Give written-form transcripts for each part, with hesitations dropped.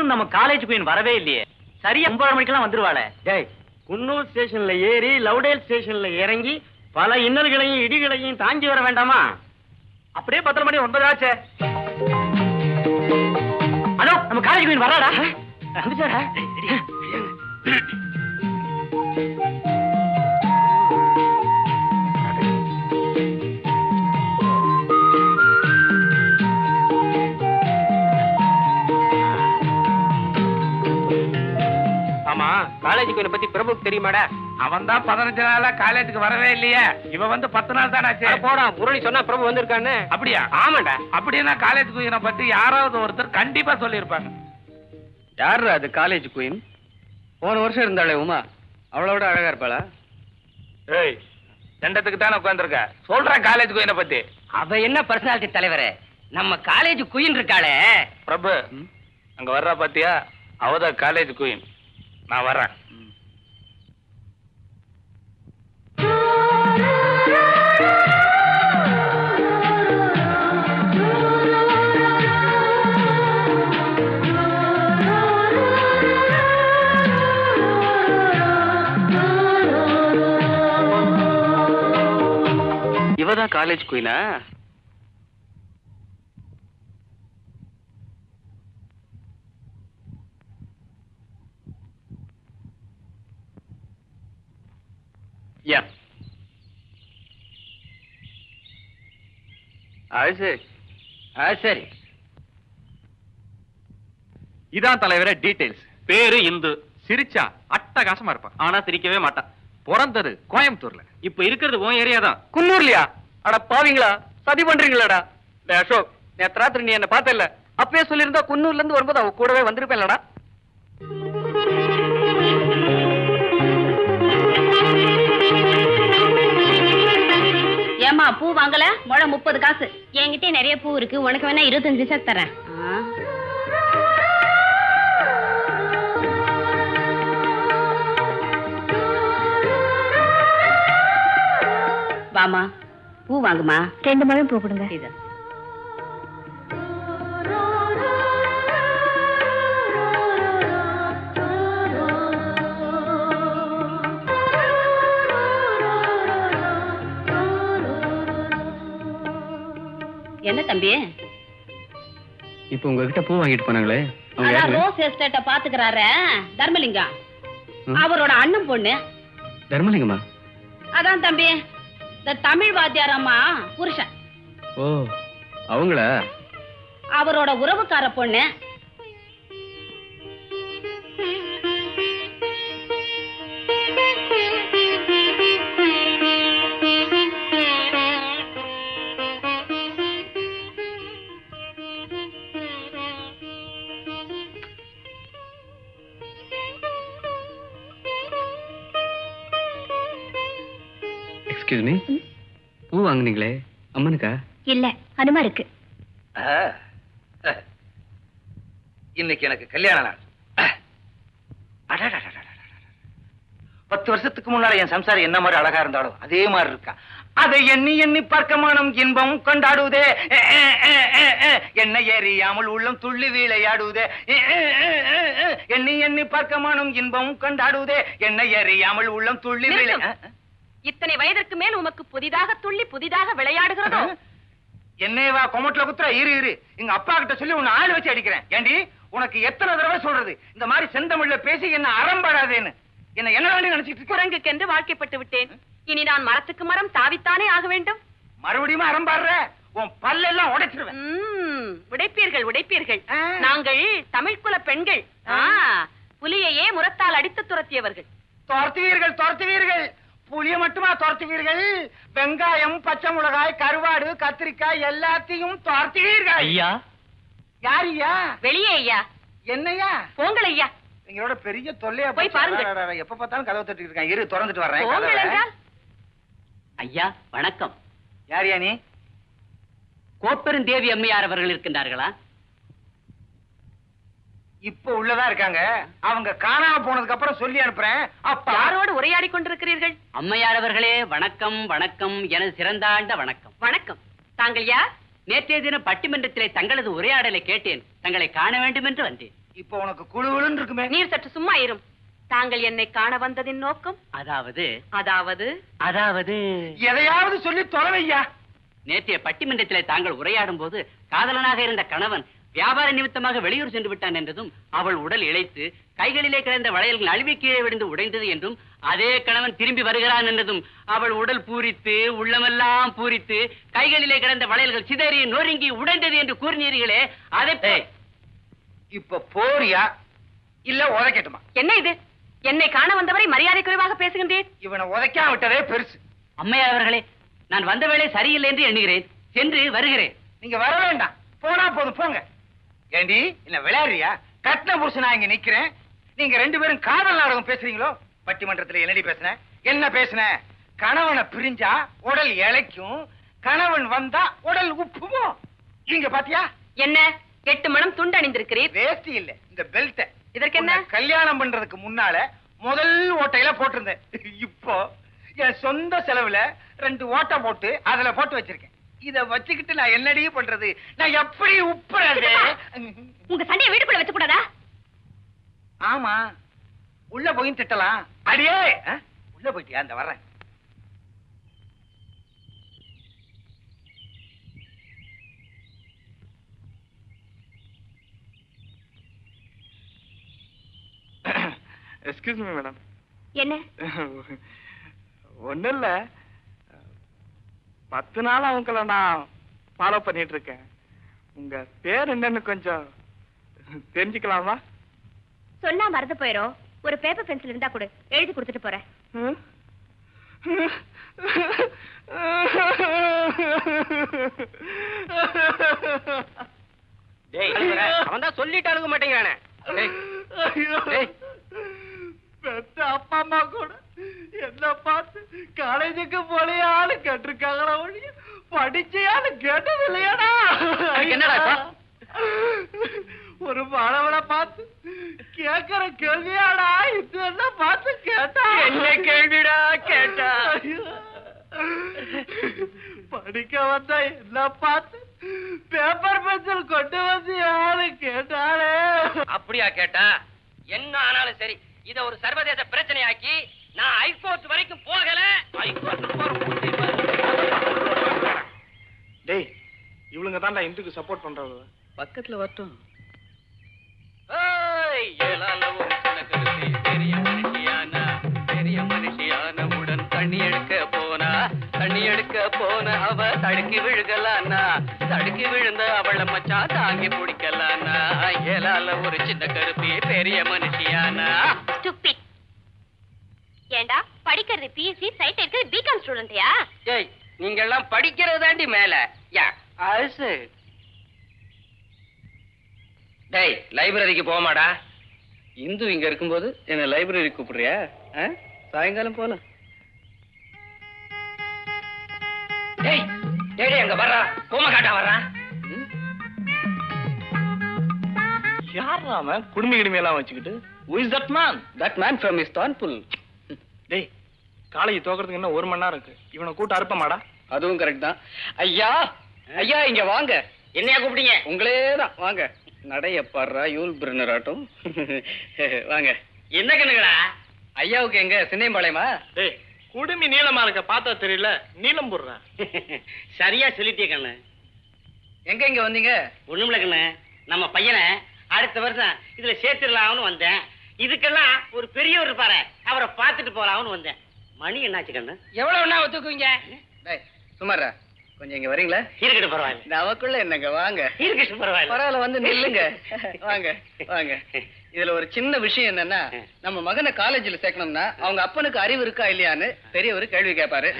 இன்னும் நம்ம college queen வரவே இல்லையே. சரியா 9:30 மணிக்கெல்லாம் வந்துருவாளே. டேய், குன்னூர் ஸ்டேஷன்ல ஏறி லவுடேல் ஸ்டேஷன்ல இறங்கி பல இன்னல்களையும் இடிகளையும் தாண்டி வர வேண்டாமா? அப்படியே 10 மணி 9 ஆச்சே. ஹலோ, நம்ம காலேஜ் குயின் வராடா. வந்துட்டாடா. ஆமா, காலேஜ் குயினை பத்தி பிரபுக்கு தெரியுமாடா? அவன் தான் 15 நாளா காலேஜுக்கு வரவே இல்லையே. இவன் வந்து 10 நாள் தானே ஆச்சு. போடா, முரளி சொன்னா பிரபு வந்திருக்கான்னு. அப்படியா? ஆமாண்டா. அப்படின்னா காலேஜ் குயினை பத்தி யாராவது ஒருத்தர் கண்டிப்பா சொல்லியிருப்பாங்க. யாரு அது காலேஜ் குயின்? போன வருஷம் இருந்தாளே உமா, அவளோட அழகா இருப்பாளா? ஏய், தண்டத்துக்கு தானே உட்கார்ந்துருக்க. சொல்றேன் காலேஜ் குயினை பத்தி. அவ என்ன பர்சனாலிட்டி தலைவரே? நம்ம காலேஜ் குயின் இருக்காளே. பிரபு, அங்க வர்றா பாத்தியா? அவதான் காலேஜ் குயின். நான் வர்றேன். இவதான் காலேஜ் குயினா? யா, அது சரி, அது சரி. இதான் தலைவரே டீடைல்ஸ். பேரு இந்து. சிரிச்சா அட்டகாசமா இருப்பான். ஆனா சிரிக்கவே மாட்டான். பிறந்தது கோயம்புத்தூர்ல. இப்ப இருக்கிறது உன் ஏரியா தான். குன்னூர்லயா? அட பாவீங்களா, சதி பண்றீங்களாடா? டேய் அசோக், நேத்து ராத்திரி நீ என்ன பார்த்தல? அப்பவே சொல்லியிருந்தா குன்னூர்ல இருந்து வரும்போது அவ கூடவே வந்திருப்பேன்லடா. ஏமா பூ வாங்கல? முழம் 30 காசு. என்கிட்ட நிறைய பூ இருக்கு, உனக்கு வேணா 25 பைசா தரேன். வாமா, பூ வாங்குமா. 2 முழம் பூ கொடுங்க. இது என்ன தம்பி? இப்ப உங்ககிட்ட பூ வாங்கிட்டு போனாங்களே, அதான் ரோஸ் எஸ்டேட்ட பாத்துக்கிறாரு தர்மலிங்கம். அவரோட அண்ணன் பொண்ணு. தர்மலிங்கமா? அதான் தம்பி, இந்த தமிழ் வாத்தியாரம்மா புருஷன். ஓ, அவங்களா? அவரோட உறவுக்கார பொண்ணு. எக்ஸ்கியூஸ் மீ, பூ வாங்குனீங்களே அம்மனுக்கா? இல்ல, அனுமாருக்கு. இன்னைக்கு எனக்கு கல்யாண நாள். 10 வருஷத்துக்கு முன்னால என் சம்சாரி என்ன மாதிரி அழகா இருந்தாலும் அதே மாதிரி இருக்கா. அதை எண்ணி எண்ணி பார்க்க மனம் இன்பம் கொண்டாடுதே. என்ன ஏறியாமல் உள்ளம் துள்ளி விளையாடுதே. எண்ணி எண்ணி பார்க்க மனம் இன்பம் கொண்டாடுதே. என்ன ஏறியாமல் உள்ளம் துள்ளி இத்தனை வயதிற்கு மேல் உமக்கு புதிதாக துள்ளி புதிதாக விளையாடுகிறதோ? என்னைவா கொமட்டில குத்துற? இரு, எங்க அப்பா கிட்ட சொல்லி உன்னை ஆள் வச்சு அடிக்கிறேன். ஏண்டி, உனக்கு எத்தனை தடவை சொல்றது இந்த மாதிரி செந்தமிழ்ல பேசி என்ன அறம்பாடாதேன்னு? என்ன என்ன வேண்டி நினைச்சிட்டு? குரங்குக்கென்று வாழ்க்கைப்பட்டு விட்டேன். இனி நான் மரத்துக்கு மரம் தாவித்தானே ஆக வேண்டும். மறுபடியும் அறம்பாடுற? உன் பல்லெல்லாம் உடைச்சிருவேன். உடைப்பீர்கள் உடைப்பீர்கள். நாங்கள் தமிழ் குல பெண்கள். புலியையே முரத்தால் அடித்து துரத்தியவர்கள். துரத்துவீர்கள். புளிய மட்டுமா துரத்துவீர்கள்? வெங்காயம், பச்சை மிளகாய், கருவாடு, கத்திரிக்காய் எல்லாத்தையும் துரத்துவீர்கள். ஐயா. யார் ஐயா? வெளியே ஐயா. என்னையா? போங்கள் ஐயா. எங்களோட பெரிய தொல்லையா போய் பாருங்க. எப்ப பார்த்தாலும் கதவை தட்டிட்டு இருக்கான். இரு, திறந்துட்டு வர்றேன். ஐயா வணக்கம். யார் நீ? கோப்பெருந்தேவி அம்மையார் அவர்கள் இருக்கின்றார்களா? இப்ப உள்ளதா இருக்காங்க. அவங்க காணாம போனதுக்கு அப்புறம் சொல்லி அனுப்புறேன். அப்ப யாரோடு உரையாடி கொண்டிருக்கிறீர்கள்? அம்மையார் அவர்களே வணக்கம். வணக்கம், எனது சிறந்தாண்ட வணக்கம். வணக்கம். தாங்கள் யார்? நேற்றைய தினம் பட்டிமன்றத்திலே தங்களது உரையாடலை கேட்டேன். தங்களை காண வேண்டும் என்று வந்தேன். இப்போ உனக்கு குழுன்னு இருக்குமே. நீர் சற்று சும்மா இரும். தாங்கள் என்னை காண வந்ததின் நோக்கம்? அதாவது அதாவது எதையாவது சொல்லி தொலைவையா. நேற்றைய பட்டிமன்றத்திலே தாங்கள் உரையாடும் போது காதலனாக இருந்த கணவன் வியாபார நிமித்தமாக வெளியூர் சென்று விட்டான் என்றதும், அவள் உடல் இழைத்து கைகளிலே கிடந்த வளையல்கள் அழுவி கீழே விழுந்து உடைந்தது என்றும், அதே கணவன் திரும்பி வருகிறான் என்றதும் அவள் உடல் பூரித்து உள்ளமெல்லாம் பூரித்து கைகளிலே கிடந்த வளையல்கள் சிதறி நொறுங்கி உடைந்தது என்று கூறினீர்களே, அதை இப்ப போறியா இல்ல உதைக்கட்டுமா? என்ன இது? என்னை காண வந்தவரை மரியாதை குறைவாக பேசுகின்றேன். இவனை உதைக்காம விட்டதே பெருசு. அம்மையார் அவர்களே, நான் வந்த வேளை சரியில்லை என்று எண்ணுகிறேன். சென்று வருகிறேன். நீங்க வர வேண்டாம், போனா போதும், போங்க. ஏண்டி என்ன விளையாடுறியா? கட்டின புருஷனா இங்க நிக்கிறேன், நீங்க 2 பேரும் காதல் நாடகம் பேசுறீங்களோ? பட்டிமன்றத்துல என்னடி பேசுன? என்ன பேசுன? கணவனை பிரிஞ்சா உடல் இளைக்கும், கணவன் வந்தா உடல் உப்புமோ? இங்க பாத்தியா? என்ன 8 மணம் துண்டு அணிந்திருக்கிறீர்? வேஷ்டி இல்ல, இந்த பெல்ட். இதற்கு என்ன? கல்யாணம் பண்றதுக்கு முன்னால முதல் ஓட்டையில போட்டிருந்தேன். இப்போ என் சொந்த செலவுல 2 ஓட்டை போட்டு அதுல போட்டு வச்சிருக்கேன். இத வச்சுக்கிட்டு நான் என்னடி பண்றது? நான் எப்படி உப்புறது? உங்க சண்டையை வீட்டுக்குள்ள வச்சு கூடாதா? ஆமா, உள்ள போய் திட்டலாம். அடியே, உள்ள போயிட்டியா? அந்த வர்றேன். Excuse me madam. என்ன? ஒன்றும் இல்லை, 10 நாளா உங்களை நான் ஃபாலோ பண்ணிட்டு இருக்கேன். உங்க பேர் என்னன்னு கொஞ்சம் தெரிஞ்சுக்கலாமா? சொன்னா மறந்து போயிரும். ஒரு பேப்பர் பென்சில் இருந்தா கொடு, எழுதி கொடுத்துட்டு போறேன். அவன் தான் சொல்லிட்டு அணுக மாட்டேங்கிறானே. பெத்த அப்பா அம்மா கூட என்ன பார்த்து காலேஜுக்கு போலையான்னு கேட்டிருக்காங்களா ஒழிய படிச்சையான்னு கேட்டது இல்லையாடா? என்னடா ஒரு மாணவனை பார்த்து கேட்கிற கேள்வியாடா இது? என்ன பார்த்து கேட்டா? என்ன கேள்விடா கேட்டா? படிக்க வந்தா என்ன பார்த்து பேப்பர் பென்சில் கொண்டு வந்து யாரு கேட்டாலே? அப்படியா கேட்டா? என்ன ஆனாலும் சரி, இத ஒரு சர்வதேச பிரச்சனையாக்கி நான் ஹைகோர்ட் வரைக்கும் போகல. டேய், இவளுங்க தான்டா இந்துக்கு சப்போர்ட் பண்றவங்க. பக்கத்துல வரட்டும். பெரிய மனுஷியான உடன் தண்ணி எடுக்க போன அவ தடுக்கி விழுகலானா, தடுக்கி விழுந்த அவள மச்சான் தாங்கி பிடிக்கலானா, ஏலால ஒரு சின்ன கருப்பி பெரிய மனுஷியானா. ஸ்டூபிட். ஏண்டா படிக்கிறது பிஎஸ்சி, சைட் இருக்கிறது பிகாம் ஸ்டூடெண்ட்யா? ஏய், நீங்க எல்லாம் படிக்கிறது தாண்டி மேல. யா அரசு. டேய், லைப்ரரிக்கு போமாடா. இந்து இங்க இருக்கும்போது என்ன லைப்ரரி கூப்பிடுறியா? சாயங்காலம் போலாம். டேய் டேய், அங்க வர்றா, கோம காட்டா வர்றா. யார் அவன் குடுமி கிடுமி எல்லாம் வச்சுக்கிட்டு? Who is that man? That man from Istanbul. டேய், காலேஜ் தோக்கிறதுக்கு என்ன 1 மணி நேரம் இருக்கு. இவனை கூட்ட அறுப்பமாடா? அதுவும் கரெக்ட் தான். ஐயா ஐயா, இங்க வாங்க. என்னையா கூப்பிட்டீங்க? உங்களே தான், வாங்க. நடைய பாடுறா, யூல் பிரினர் ஆட்டும். வாங்க. என்ன கண்ணுங்களா? ஐயாவுக்கு எங்க சின்னையம்பாளையமா? டேய், குடுமி நீளமா இருக்க பார்த்தா தெரியல, நீளம் போடுற. சரியா சொல்லிட்டே கண்ணு. எங்க இங்க வந்தீங்க? ஒண்ணுமில்ல கண்ணு, நம்ம பையனை அடுத்த வருஷம் இதுல சேர்த்துடலாம்னு வந்தேன். இதுக்கெல்லாம் ஒரு பெரியவர் இருப்பாரு, அவரை பார்த்துட்டு போலாம்னு வந்தேன். மணி என்னாச்சு கண்ணு? எவ்வளவு ஒண்ணா ஒத்துக்குவீங்க? சுமாரா, கொஞ்சம் இங்க வரீங்களா? இருக்கட்டும், பரவாயில்ல. நமக்குள்ள என்னங்க, வாங்க. இருக்கட்டும், பரவாயில்ல. பரவாயில்ல, வந்து நில்லுங்க. வாங்க வாங்க. இதுல ஒரு சின்ன விஷயம் என்னன்னா, நம்ம மகனை காலேஜ்ல சேர்க்கணும்னா அவங்க அப்பனுக்கு அறிவு இருக்கா இல்லையான்னு பெரியவர் கேள்வி கேட்பாரு.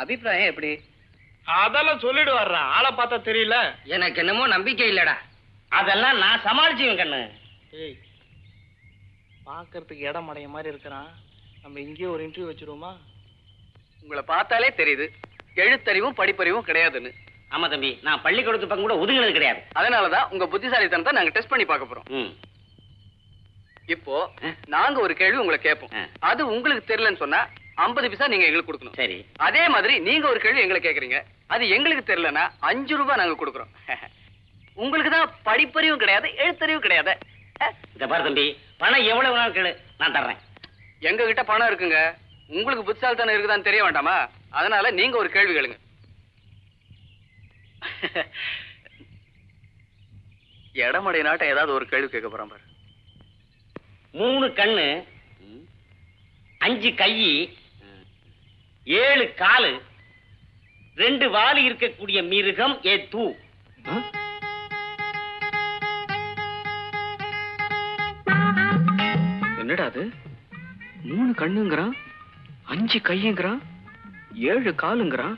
அபிப்பிராயம் எப்படி? அதெல்லாம் சொல்லிட்டு வர்றான், ஆளை பார்த்தா தெரியல. எனக்கு என்னமோ நம்பிக்கை இல்லடா. அதெல்லாம் நான் சமாளிச்சுவேன் கண்ணு. ஏய், பாக்குறதுக்கு இடம் அடைய மாதிரி இருக்கிறான். நம்ம இங்கேயே ஒரு இன்டர்வியூ வச்சிருவோமா? உங்களை பார்த்தாலே தெரியுது எழுத்தறிவும் படிப்பறிவும் கிடையாதுன்னு. ஆமா தம்பி, நான் பள்ளிக்கூடத்து பக்கம் கூட ஒதுங்கினது கிடையாது. அதனாலதான் உங்க புத்திசாலித்தனத்தை நாங்க டெஸ்ட் பண்ணி பார்க்க போறோம். இப்போ நாங்க ஒரு கேள்வி உங்களை கேட்போம். அது உங்களுக்கு தெரியலன்னு சொன்னா 50 பைசா நீங்க எங்களுக்கு கொடுக்கணும். சரி. அதே மாதிரி நீங்க ஒரு கேள்வி எங்களை கேக்குறீங்க, அது எங்களுக்கு தெரியலன்னா 5 ரூபாய் நாங்க கொடுக்குறோம். உங்களுக்கு தான் படிப்பறிவும் கிடையாது, எழுத்தறிவும் கிடையாது. இத பாரு தம்பி, பணம் எவ்வளவு வேணாலும் கேளு, நான் தர்றேன். எங்க கிட்ட பணம் இருக்குங்க, உங்களுக்கு புத்தால்தானே இருக்குதான்னு தெரிய வேண்டாமா? அதனால நீங்க ஒரு கேள்வி கேளுங்க. எடமடை நாட்டை ஏதாவது ஒரு கேள்வி கேட்க போறான் பாரு. 3 கண்ணு, 5 கை, 7 காலு, 2 வாலு இருக்கக்கூடிய மிருகம் எது? என்னடா அது? 3 கண்ணுங்கிறான், 5 கையுங்கிறான், 7 காலுங்கிறான்,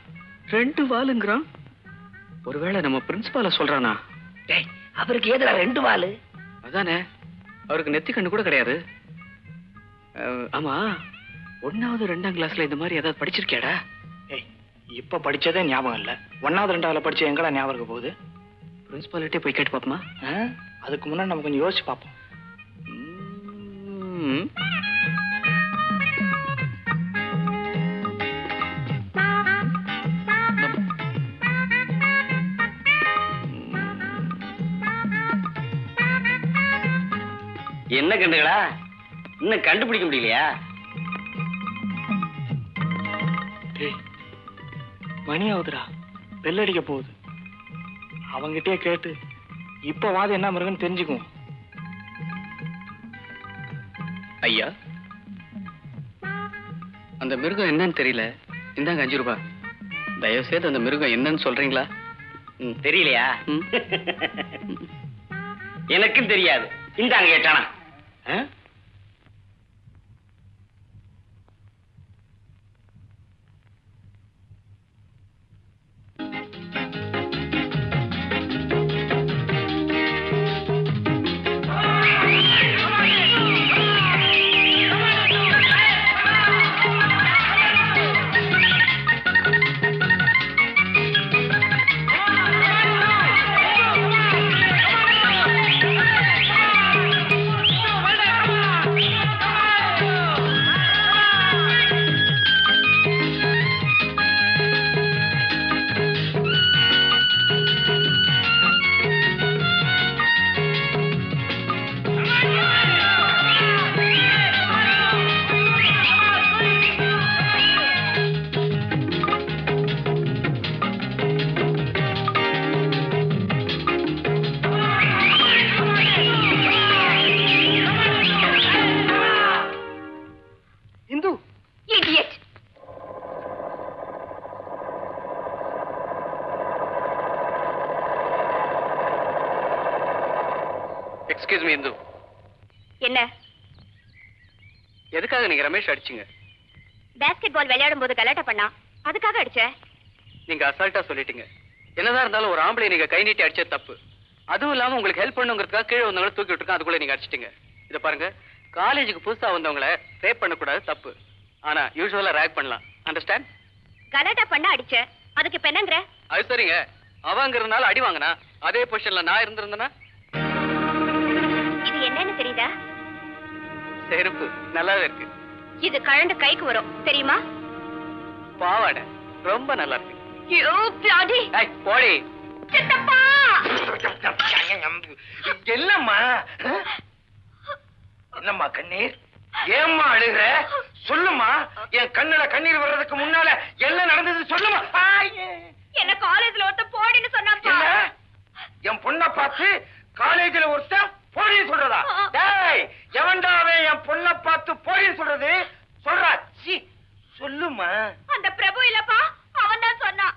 2 வாலுங்கிறான். ஒருவேளை நம்ம பிரின்சிபால சொல்றானா? அவருக்கு ஏதுடா 2 வாலு? அதானே, அவருக்கு நெத்தி கண்ணு கூட கிடையாது. ஆமா, 1வது 2ஆம் கிளாஸ்ல இந்த மாதிரி ஏதாவது படிச்சிருக்கியாடா? இப்ப படிச்சதே ஞாபகம் இல்ல. 1வது 2வதுல படிச்ச எங்கடா ஞாபகம் இருக்க போகுது? பிரின்சிபாலிட்டே போய் கேட்டு பாப்போமா? அதுக்கு முன்னாடி நம்ம கொஞ்சம் யோசிச்சு பார்ப்போம். என்ன கண்டுகளா, இன்னும் கண்டுபிடிக்க முடியலையா? மணி ஆகுதுடா, பெல் அடிக்க போகுது. அவங்கிட்டே கேட்டு இப்ப வாது என்ன மிருகன்னு தெரிஞ்சுக்குவோம். ஐயா, அந்த மிருகம் என்னன்னு தெரியல, இந்தாங்க 5 ரூபாய். தயவு செய்து அந்த மிருகம் என்னன்னு சொல்றீங்களா? தெரியலையா? எனக்கும் தெரியாது. இந்தாங்க கேட்டானா? எக்ஸ்கியூஸ் மீ இந்து, என்ன? எதுக்காக நீங்க ரமேஷ் அடிச்சீங்க? பேஸ்கெட் பால் விளையாடும் போது கலாட்டா பண்ணா, அதுக்காக அடிச்சேன். நீங்க அசால்ட்டா சொல்லிட்டீங்க. என்னதான் இருந்தாலும் ஒரு ஆம்பளை நீங்க கை நீட்டி அடிச்சது தப்பு. அதுவும் இல்லாம உங்களுக்கு ஹெல்ப் பண்ணுங்கிறதுக்காக கீழே வந்தவங்களை தூக்கி விட்டுருக்கோம், அதுக்குள்ள நீங்க அடிச்சிட்டீங்க. இதை பாருங்க, காலேஜுக்கு புதுசா வந்தவங்களை ரேப் பண்ணக்கூடாது, தப்பு. ஆனா யூசுவலா ரேக் பண்ணலாம், அண்டர்ஸ்டாண்ட்? கலாட்டா பண்ண அடிச்சேன், அதுக்கு இப்ப என்னங்கற? அது சரிங்க, அவங்கிறதுனால அடி வாங்கினா, அதே பொசிஷன்ல நான் இருந்திருந்தேன்னா? இது என்னன்னு தெரியுதா? செருப்பு நல்லாவே இருக்கு. இது கழண்டு கைக்கு வரும், தெரியுமா? பாவாடை ரொம்ப நல்லா இருக்கு. You bloody! ஏய் போடி. சித்தப்பா! என்னம்மா? என்னம்மா கண்ணீர்? ஏம்மா அழுகுற? சொல்லுமா. என் கண்ணுல கண்ணீர் வர்றதுக்கு முன்னால என்ன நடந்தது சொல்லுமா. என்ன காலேஜ்ல ஒருத்த போடின்னு சொன்னாப்பா. என்ன? என் பொண்ணை பார்த்து காலேஜ்ல ஒருத்தன் போடின்னு சொல்றதா? டேய், எவன்டாவே என் பொண்ணை பார்த்து போடின்னு சொல்றது? சொல்றா. சொல்லுமா. அந்த பிரபு இல்லப்பா, அவன் தான் சொன்னான்.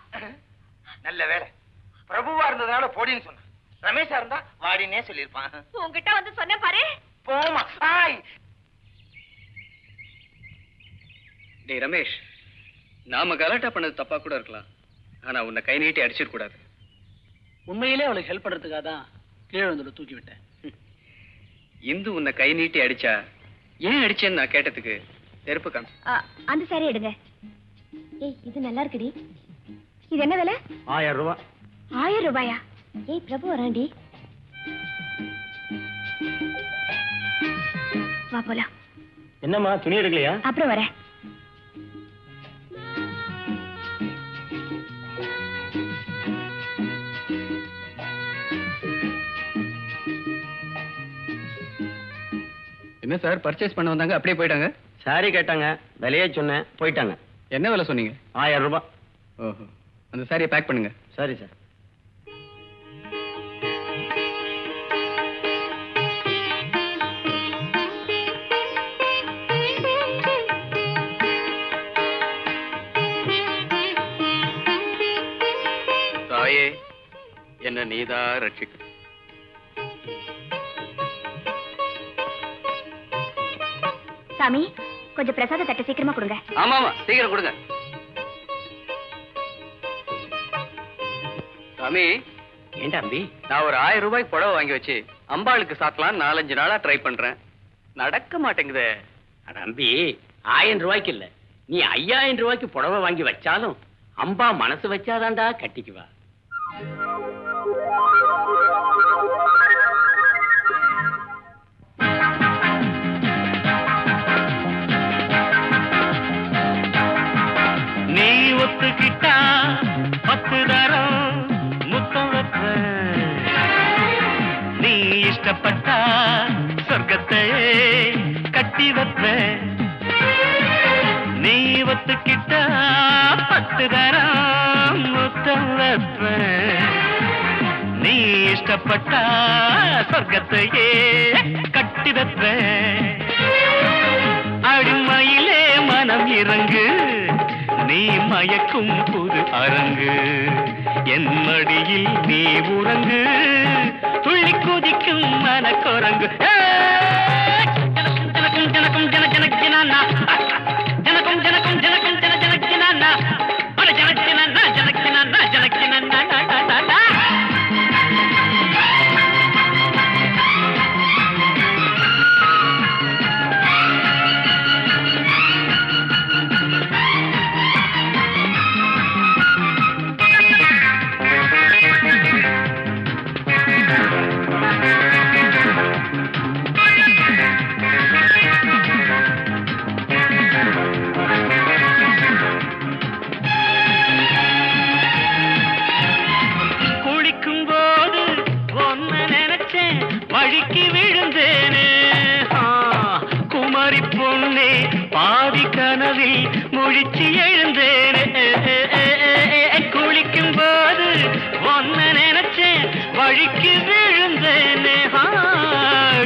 நல்ல வேலை, பிரபுவா இருந்ததுனால போடின்னு சொன்னான். ரமேஷா இருந்தா வாடினே சொல்லிருப்பான். உன்கிட்ட வந்து சொன்ன பாரு. போமா. டேய் ரமேஷ், நாம கலாட்டா பண்ணது தப்பா கூட இருக்கலாம், ஆனா உன்னை கை நீட்டி அடிச்சிட கூடாது. உண்மையிலே அவளுக்கு ஹெல்ப் பண்றதுக்காக தான் கீழே வந்து தூக்கி விட்டேன். இந்து உன்னை கை நீட்டி அடிச்சா ஏன் அடிச்சேன்னு நான் கேட்டதுக்கு செருப்பு காமி. அந்த சாரி எடுங்க. ஏய், இது நல்லா இருக்குடி. இது என்ன விலை? 1000 ரூபாய். 1000 ரூபாயா? ஏய் பிரபு வராண்டி, வா போலாம். என்னம்மா, துணி எடுக்கலையா? அப்புறம் வரேன். என்ன சார் பர்ச்சேஸ் பண்ண வந்தாங்க அப்படியே போயிட்டாங்க? சாரி கேட்டாங்க, விலையே சொன்னேன், போயிட்டாங்க. என்ன விலை சொன்னீங்க? 1000 ரூபாய். ஓஹோ, அந்த சாரியை பேக் பண்ணுங்க. சரி சார். தாயே, என்ன நீதான் ரட்சிக்க. சாமி, கொஞ்சம் பிரசாத தட்டை சீக்கிரமா கொடுங்க. ஆமா சீக்கிரம் கொடுங்க. சாமி, ஏன் தம்பி? நான் ஒரு 1000 ரூபாய்க்கு புடவை வாங்கி வச்சு அம்பாளுக்கு சாத்தலாம் 4-5 நாளா ட்ரை பண்றேன். நடக்க மாட்டேங்குதே. தம்பி, 1000 ரூபாய்க்கு இல்ல, நீ 5000 ரூபாய்க்கு புடவை வாங்கி வச்சாலும் அம்பா மனசு வச்சாதான்டா கட்டிக்குவா. நீ ஒத்துக்கிட்டா 10 தரம் முத்தம் வைப்பேன். நீ இஷ்டப்பட்டா சொர்க்கத்தை கட்டி வைப்பேன். நீ ஒத்துக்கிட்டா 10 தரம் முத்தம் வைப்பேன். நீ இஷ்டப்பட்டா சொர்க்கத்தையே கட்டி வைப்பேன். அடிமையிலே மனம் இறங்கு, நீ மயக்கும் புது அரங்கு. என் மடியில் நீ உறங்கு, துள்ளி குதிக்கும் மனக்குரங்கு. ஜனக்கும் ஜனக்கும் ஜன ஜனக் ஜனானா, ஜனக்கும் ஜனக்கும் ஜனக்கும் ஜன ஜனக் ஜனானா, அட ஜனக் ஜனானா ஜனக் ஜனானா ஜனக் ஜனானா. வழிக்கு விழுந்தேனே குமரி பொண்ணே, பாதி கனவில் முழிச்சு எழுந்தேனே. குளிக்கும் போது ஒன்ன நினைச்சேன், வழிக்கு விழுந்தேனே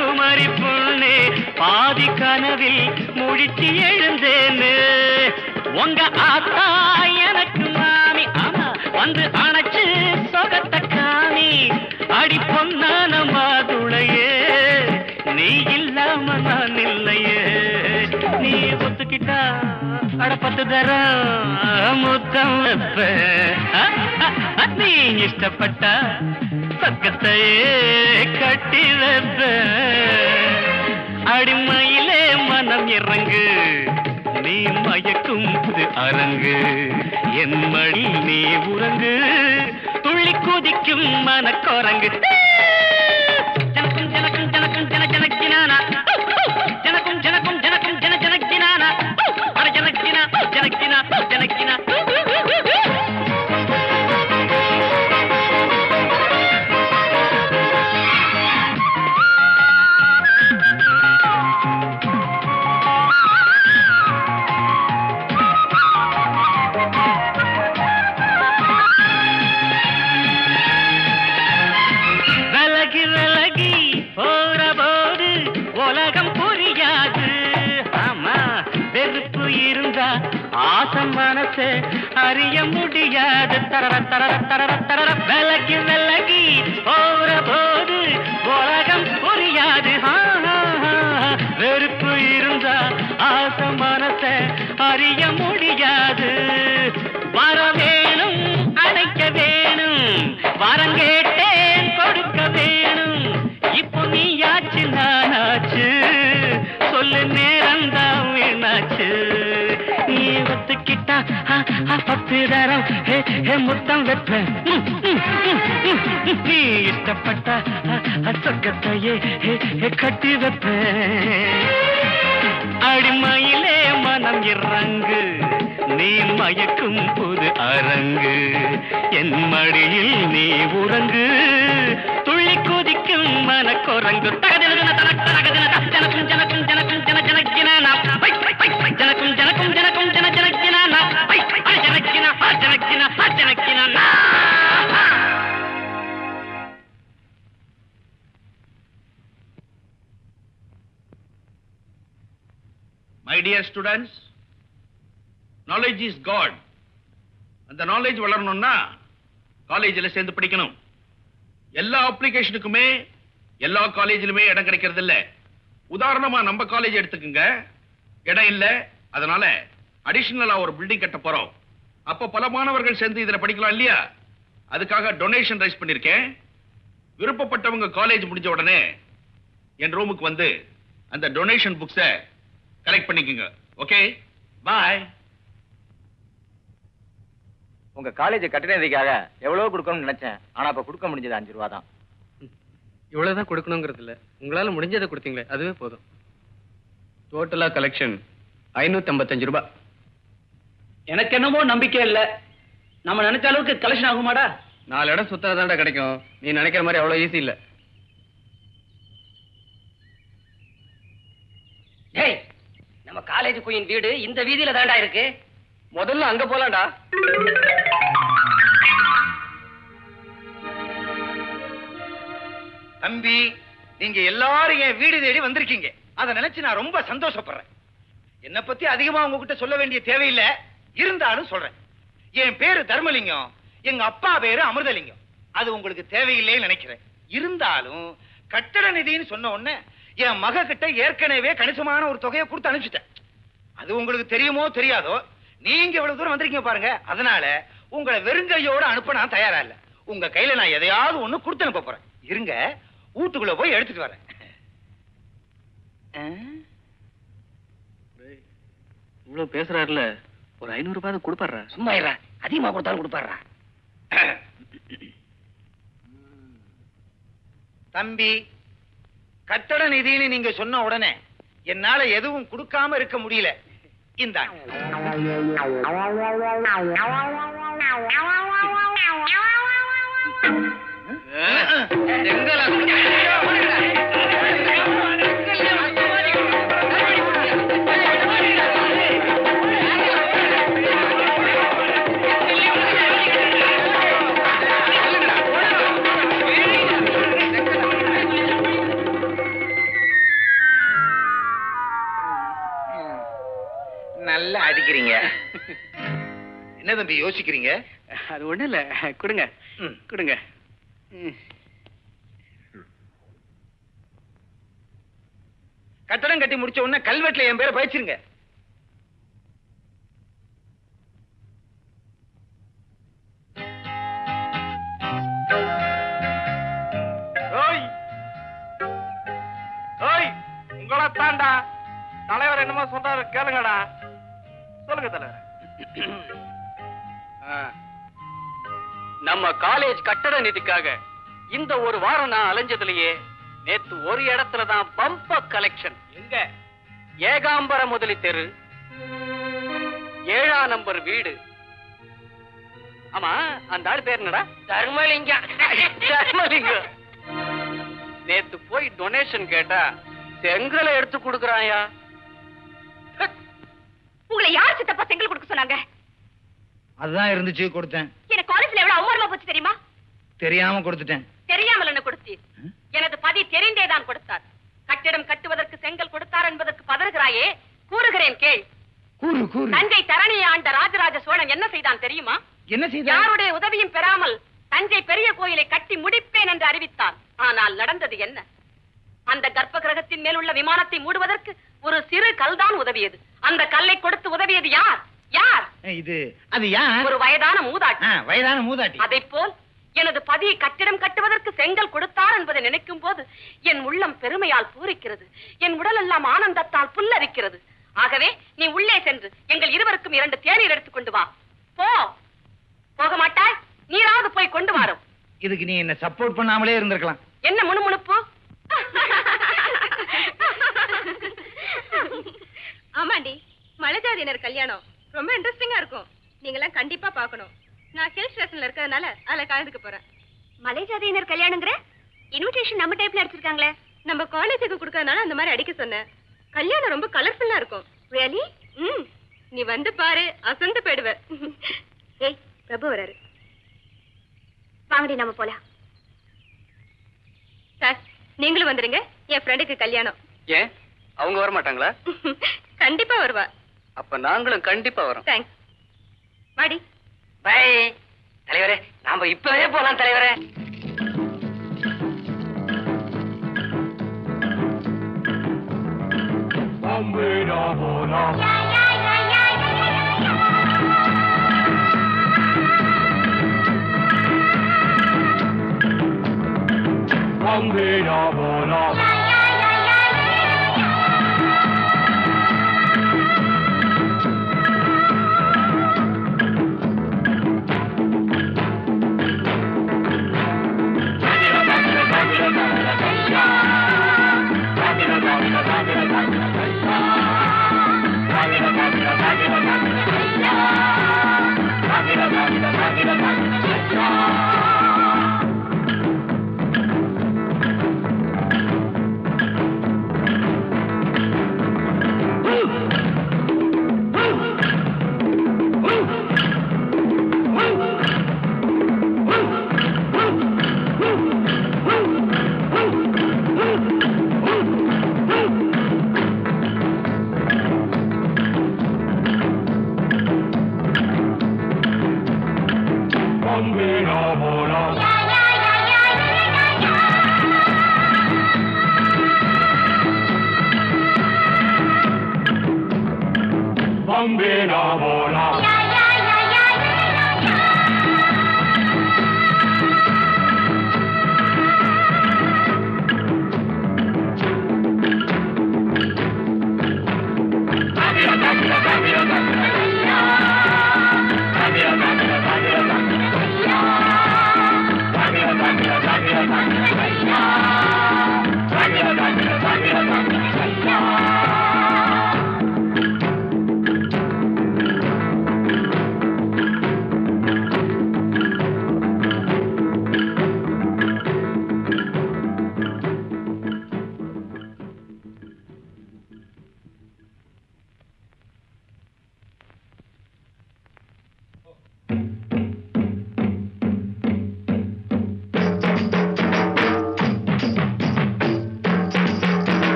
குமரி பொண்ணே, பாதி கனவில் முழிச்சு எழுந்தேனே. உங்க ஆத்தா எனக்கு மாமி, ஆமா வந்து அணைச்சு சொகத்த காமி. அடி பொன்னான மாதுளையே, நீ இல்லாம நான் இல்லையே. நீ ஒத்துக்கிட்டா அட 10 தரம் முத்தம் வைப்பேன். நீ இஷ்டப்பட்டா சொர்க்கத்தையே கட்டி வைப்பேன். அடிமையிலே மனம் இறங்கு, நீ மயக்கும் புது அரங்கு. என் மடி நீ உறங்கு, துள்ளி குதிக்கும் மனக்குரங்கு. ஜனக்கும் ஜனக்கும் ஜனக்கும் ஜன ஜனக் ஜனானா, ஜனக்கும் ஜனக்கும் ஜனக்கும் ஜன ஜனக் ஜனானா, அட ஜனக் ஜனா ஜனக் ஜனா ஜனக் ஜனா. ஆசம் மனசு அறிய முடியாது. தரர தரர தரர தரர விலகி விலகி போற போது உலகம் புரியாது. வெறுப்பு இருந்தா ஆசம் மனசை அறிய முடியாது. வர வேணும் அழைக்க வேணும், வரம் கேட்டேன் கொடுக்க வேணும். இப்போ நீயாச்சு நானாச்சு, சொல்லு நேரம்தான் வீணாச்சு. நீ ஒத்துக்கிட்டா 10 தரம் முத்தம் வைப்பேன். நீ இஷ்டப்பட்டா சொர்க்கத்தையே கட்டி வைப்பேன். அடிமையிலே மனம் இறங்கு, நீ மயக்கும் புது அரங்கு. என் மடியில் நீ உறங்கு, துள்ளி துள்ளி குதிக்கும் மனக்குரங்கு தகதின தனக்கும் ஜனக்கும் ஜனக்கும் ஜன ஜனக்கினா ஜனக்கும் ஜனக்கும் ஜனக்கும் ஜன ஜனக்கினா ஜனக்கினா ஜனக்கினா. My dear students, knowledge is God. அந்த knowledge வளரணும்னா காலேஜில் சேர்ந்து படிக்கணும். எல்லா அப்ளிகேஷனுக்குமே எல்லா காலேஜிலுமே இடம் கிடைக்கிறது இல்ல. உதாரணமா நம்ம காலேஜ் எடுத்துக்கங்க, இடம் இல்ல. அதனால அடிஷனலா ஒரு பில்டிங் கட்ட போறோம். அப்ப பல மாணவர்கள் சேர்ந்து இதுல படிக்கலாம் இல்லையா? அதுக்காக டொனேஷன் ரைஸ் பண்ணிருக்கேன். விருப்பப்பட்டவங்க காலேஜ் முடிஞ்ச உடனே என் ரூமுக்கு வந்து அந்த டொனேஷன் புக்ஸை கலெக்ட் பண்ணிக்கங்க. ஓகே, பாய். உங்க காலேஜ் கட்டினதுக்காக எவ்வளவு கொடுக்கணும்னு நினைச்சேன். ஆனா அப்ப கொடுக்க முடிஞ்சது 5 ரூபா தான். இவ்வளவுதான் கொடுக்கணுங்கிறது இல்ல, உங்களால முடிஞ்சதை கொடுத்தீங்களே அதுவே போதும். டோட்டலா கலெக்ஷன் 555 ரூபாய். எனக்கு என்னமோ நம்பிக்கை இல்ல. நம்ம நினைச்ச அளவுக்கு கலெக்ஷன் ஆகுமாடா? 4 இடம் சுத்தாதாண்டா கிடைக்கும். நீ நினைக்கிற மாதிரி அவ்வளவு ஈஸி இல்ல. டேய், நம்ம காலேஜ் குயின் வீடு இந்த வீதியில தாண்டா இருக்கு. முதல்ல அங்க போலாம்டா. தம்பி, நீங்க எல்லாரும் என் வீடு தேடி வந்திருக்கீங்க. அதை நினைச்சு நான் ரொம்ப சந்தோஷப்படுறேன். என்னை பத்தி அதிகமா உங்ககிட்ட சொல்ல வேண்டிய தேவையில்லை, இருந்தாலும் சொல்றேன். என் பேரு தர்மலிங்கம், எங்க அப்பா பேரு அமிர்தலிங்கம். அது உங்களுக்கு தேவையில்லைன்னு நினைக்கிறேன். இருந்தாலும் கட்டட நிதின்னு சொன்ன உடனே என் மக கிட்ட ஏற்கனவே கணிசமான ஒரு தொகையை கொடுத்து அனுப்பிச்சிட்டேன். அது உங்களுக்கு தெரியுமோ தெரியாதோ, நீங்க இவ்வளவு தூரம் வந்திருக்கீங்க பாருங்க. அதனால உங்களை வெறுங்கையோட அனுப்ப நான் தயாரா இல்ல. உங்க கையில நான் எதையாவது ஒண்ணு கொடுத்து அனுப்ப போறேன். இருங்க, வீட்டுக்குள்ள போய் எடுத்துட்டு வரேன். இவ்வளவு பேசுறாருல, ஒரு 500 ரூபாய் கொடுப்பாரு. சும்மா இருடா, அதிகமா கொடுத்தாலும் கொடுப்பாருடா. தம்பி, கட்டட நிதின்னு நீங்க சொன்ன உடனே என்னால எதுவும் கொடுக்காம இருக்க முடியல. இந்தாங்க. நல்லா அடிக்கிறீங்க. என்ன தம்பி யோசிக்கிறீங்க? அது ஒண்ணு இல்ல, கொடுங்க கொடுங்க. கட்டடம் கட்டி முடிச்ச உடனே கல்வெட்டுல என் பேரை பயிச்சிருங்க. உங்களை தாண்டா தலைவர் என்னமோ சொல்றாரு, கேளுங்கடா. சொல்லுங்க தலைவர். நம்ம காலேஜ் கட்டட நிதிக்காக இந்த ஒரு வாரம் நான் அலைஞ்சதுலயே நேத்து ஒரு இடத்துல தான் பம்ப கலெக்ஷன். எங்க? ஏகாம்பர முதலி தெரு, 7ஆம் நம்பர் வீடு. ஆமா, அந்த ஆள் பேர் என்னடா? தர்மலிங்கம். தர்மலிங்கம். நேத்து போய் டொனேஷன் கேட்டா செங்கலை எடுத்து கொடுக்கறாயா. உங்களை யார் சித்தப்பா செங்கல் கொடுக்க சொன்னாங்க? அதுதான் இருந்துச்சு, கொடுத்தேன். எனக்கு காலேஜ்ல எவ்வளவு அவமானமா போச்சு தெரியுமா? தெரியாம கொடுத்துட்டேன். தெரியாமல் என்ன கொடுத்தீர்? எனது பதி தெரிந்தேதான் கொடுத்தார். கட்டிடம் கட்டுவதற்கு செங்கல் கொடுத்தார் என்பதற்கு பதறுகிறாயே, கூறுகிறேன் கேள். கூறு கூறு. தஞ்சை தரணியை ஆண்ட ராஜராஜ சோழன் என்ன செய்தான் தெரியுமா? என்ன செய்த? யாருடைய உதவியும் பெறாமல் தஞ்சை பெரிய கோயிலை கட்டி முடிப்பேன் என்று அறிவித்தான். ஆனால் நடந்தது என்ன? அந்த கர்ப்ப கிரகத்தின் மேல் உள்ள விமானத்தை மூடுவதற்கு ஒரு சிறு கல்தான் உதவியது. அந்த கல்லை கொடுத்து உதவியது யார்? யார்? இது அது யார்? ஒரு வயதான மூதாட்டி. வயதான மூதாட்டி. அதைப்போல் எனது பதி கட்டிடம் கட்டுவதற்கு செங்கல் கொடுத்தார் என்பதை நினைக்கும் போது என் உள்ளம் பெருமையால் பூரிக்கிறது. என் உடல் எல்லாம் ஆனந்தத்தால் புல்லரிக்கிறது. ஆகவே நீ உள்ளே சென்று எங்கள் இருவருக்கும் 2 தேநீர் எடுத்துக் கொண்டு வா. போ. போக மாட்டாய்? நீராவது போய் கொண்டு வாரும். இதுக்கு நீ என்ன சப்போர்ட் பண்ணாமலே இருந்திருக்கலாம். என்ன முணுமுணுப்பு? ஆமாண்டி, மலைஜாதியினர் கல்யாணம் ரொம்ப இன்ட்ரெஸ்டிங்கா இருக்கும். நீங்களாம் கண்டிப்பா பார்க்கணும். நான் ஹில் ஸ்டேஷன்ல இருக்கிறதுனால அதுல கலந்துக்க போறேன். மலைஜாதியினர் கல்யாணங்கிற இன்விடேஷன் நம்ம டைப்ல அடிச்சிருக்காங்களே. நம்ம காலேஜுக்கு கொடுக்கறதுனால அந்த மாதிரி அடிக்க சொன்னேன். கல்யாணம் ரொம்ப கலர்ஃபுல்லா இருக்கும். ரியலி? நீ வந்து பாரு, அசந்து போயிடுவ. ஏய், பிரபு வராரு. வாங்கடி நம்ம போலாம். சார், நீங்களும் வந்துருங்க. என் ஃப்ரெண்டுக்கு கல்யாணம். ஏன் அவங்க வர மாட்டாங்களா? கண்டிப்பா வருவா. அப்ப நாங்களும் கண்டிப்பா வரோம். தேங்க்ஸ். வாடி. பை தலைவரே, நாம இப்பவே போலாம் தலைவரே.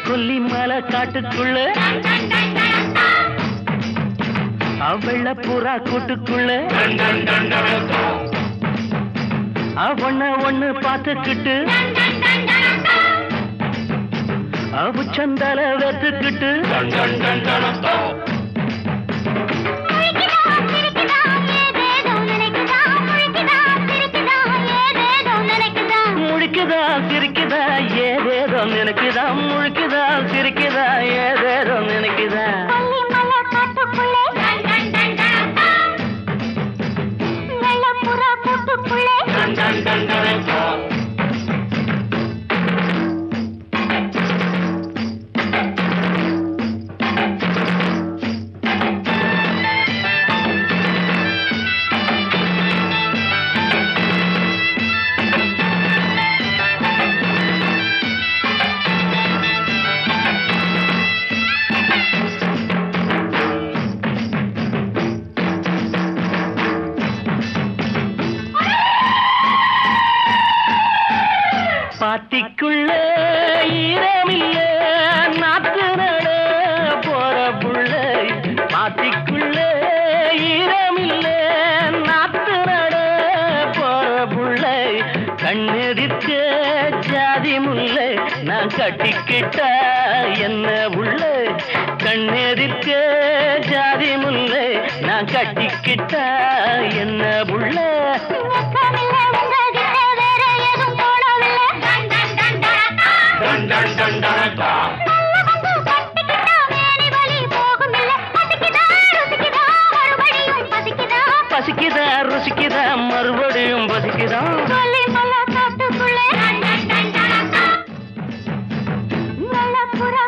கொல்லிமலை காட்டுக்குள்ள அவள புறா கூட்டுக்குள்ள ஒண்ணு பார்த்துக்கிட்டு அவ சந்தல வெத்துக்கிட்டு முழிக்குதா சிரிக்குதா ஏதேதோ நினைக்குதா முழிக்குதா சிரிக்குதா ஏதேதோ நினைக்குதா பாத்திக்குள்ள ஈரமில்ல நாத்து நட போற புள்ள பாத்திக்குள்ள ஈரமில்ல நாத்து நட போற புள்ள கண்ணெதிர்க்க ஜாதி முல்லை நான் கட்டிக்கிட்டா என்ன உள்ள கண்ணெதிர்க்க ஜாதி முல்லை நான் கட்டிக்கிட்டா என்ன உள்ள பசிக்குதா ருசிக்குதா மறுபடியும் பசிக்குதா புறா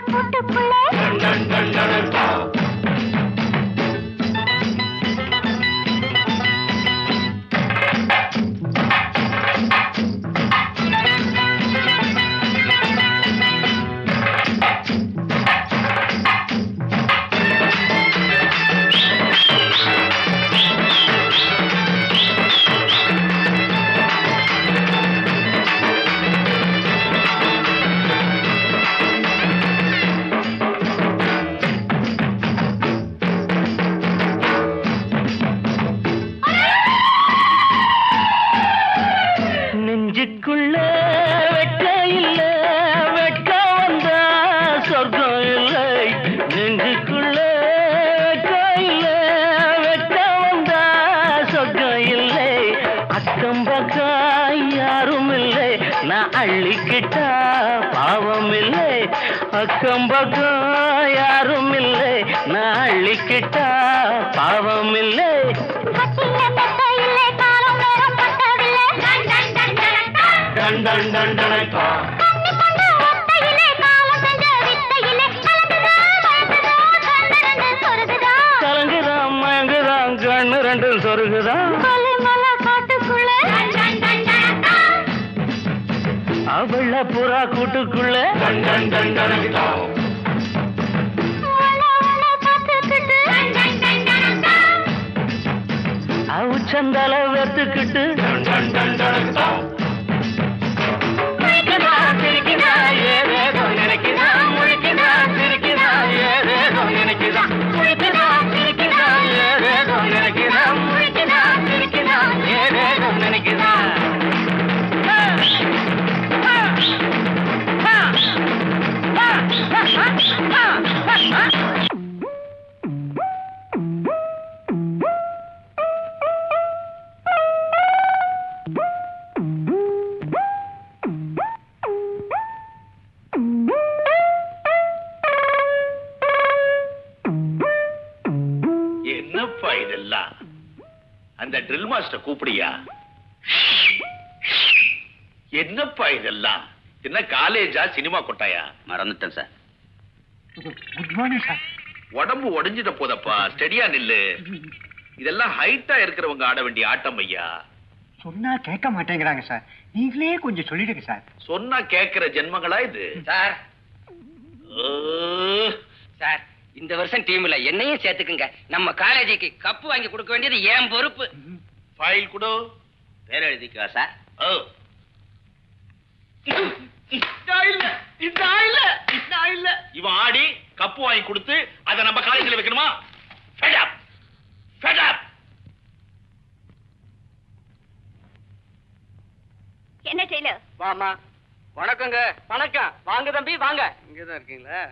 நெஞ்சுக்குள்ள வெட்க இல்ல, வெட்க வந்தா சொர்க்கம் இல்லை. நெஞ்சுக்குள்ள வெட்க இல்ல, வெட்க வந்தா சொர்க்கம் இல்லை. அக்கம் பக்கம் யாரும் இல்லை, நான் அள்ளிக்கிட்டா பாவம் இல்லை. அக்கம் பக்கம் யாரும் இல்லை, நான் அள்ளிக்கிட்டா பாவம் இல்லை. டன் டன் டன் டனக்கா. கலங்குதான் மயங்குதான் கண்ணு ரெண்டும் சொருகுதான். அவள புறா கூட்டுக்குள்ள அவுச்சந்தல வெத்துக்கிட்டு என்னப்பா இதெல்லாம்? அந்த ட்ரில் மாஸ்டர் கூப்பிடியா? என்னப்பா இதெல்லாம்? என்ன காலேஜா சினிமா கொட்டாயா? மறந்துட்டேன் சார். Good morning sir. உடம்பு உடைஞ்சிட்ட போதப்பா, ஸ்டெடியா நில்லு. இதெல்லாம் ஹைட்டா இருக்கிறவங்க ஆட வேண்டிய ஆட்டம் ஐயா. சொன்னா கேட்க மாட்டேங்கிறாங்க சார். நீங்களே கொஞ்சம் சொல்லிடுங்க சார். சொன்னா கேட்கிற ஜென்மங்களா இது? சார் ஓ, சார் இந்த வருஷம் டீம்ல என்னையும் சேர்த்துக்குங்க. நம்ம காலேஜுக்கு கப்பு வாங்கி கொடுக்க வேண்டியது என் பொறுப்பு. ஃபைல் கொடு. பேர் எழுதிக்கோ சார். ஓ, இவன் ஆடி கப்பு வாங்கி கொடுத்து அதை நம்ம காலேஜில் வைக்கணுமா? Fed up. Fed up. என்ன டெய்லர்? வாமா. வணக்கங்க. வணக்கம். வாங்க தம்பி வாங்க. இங்கதான் இருக்கீங்களா?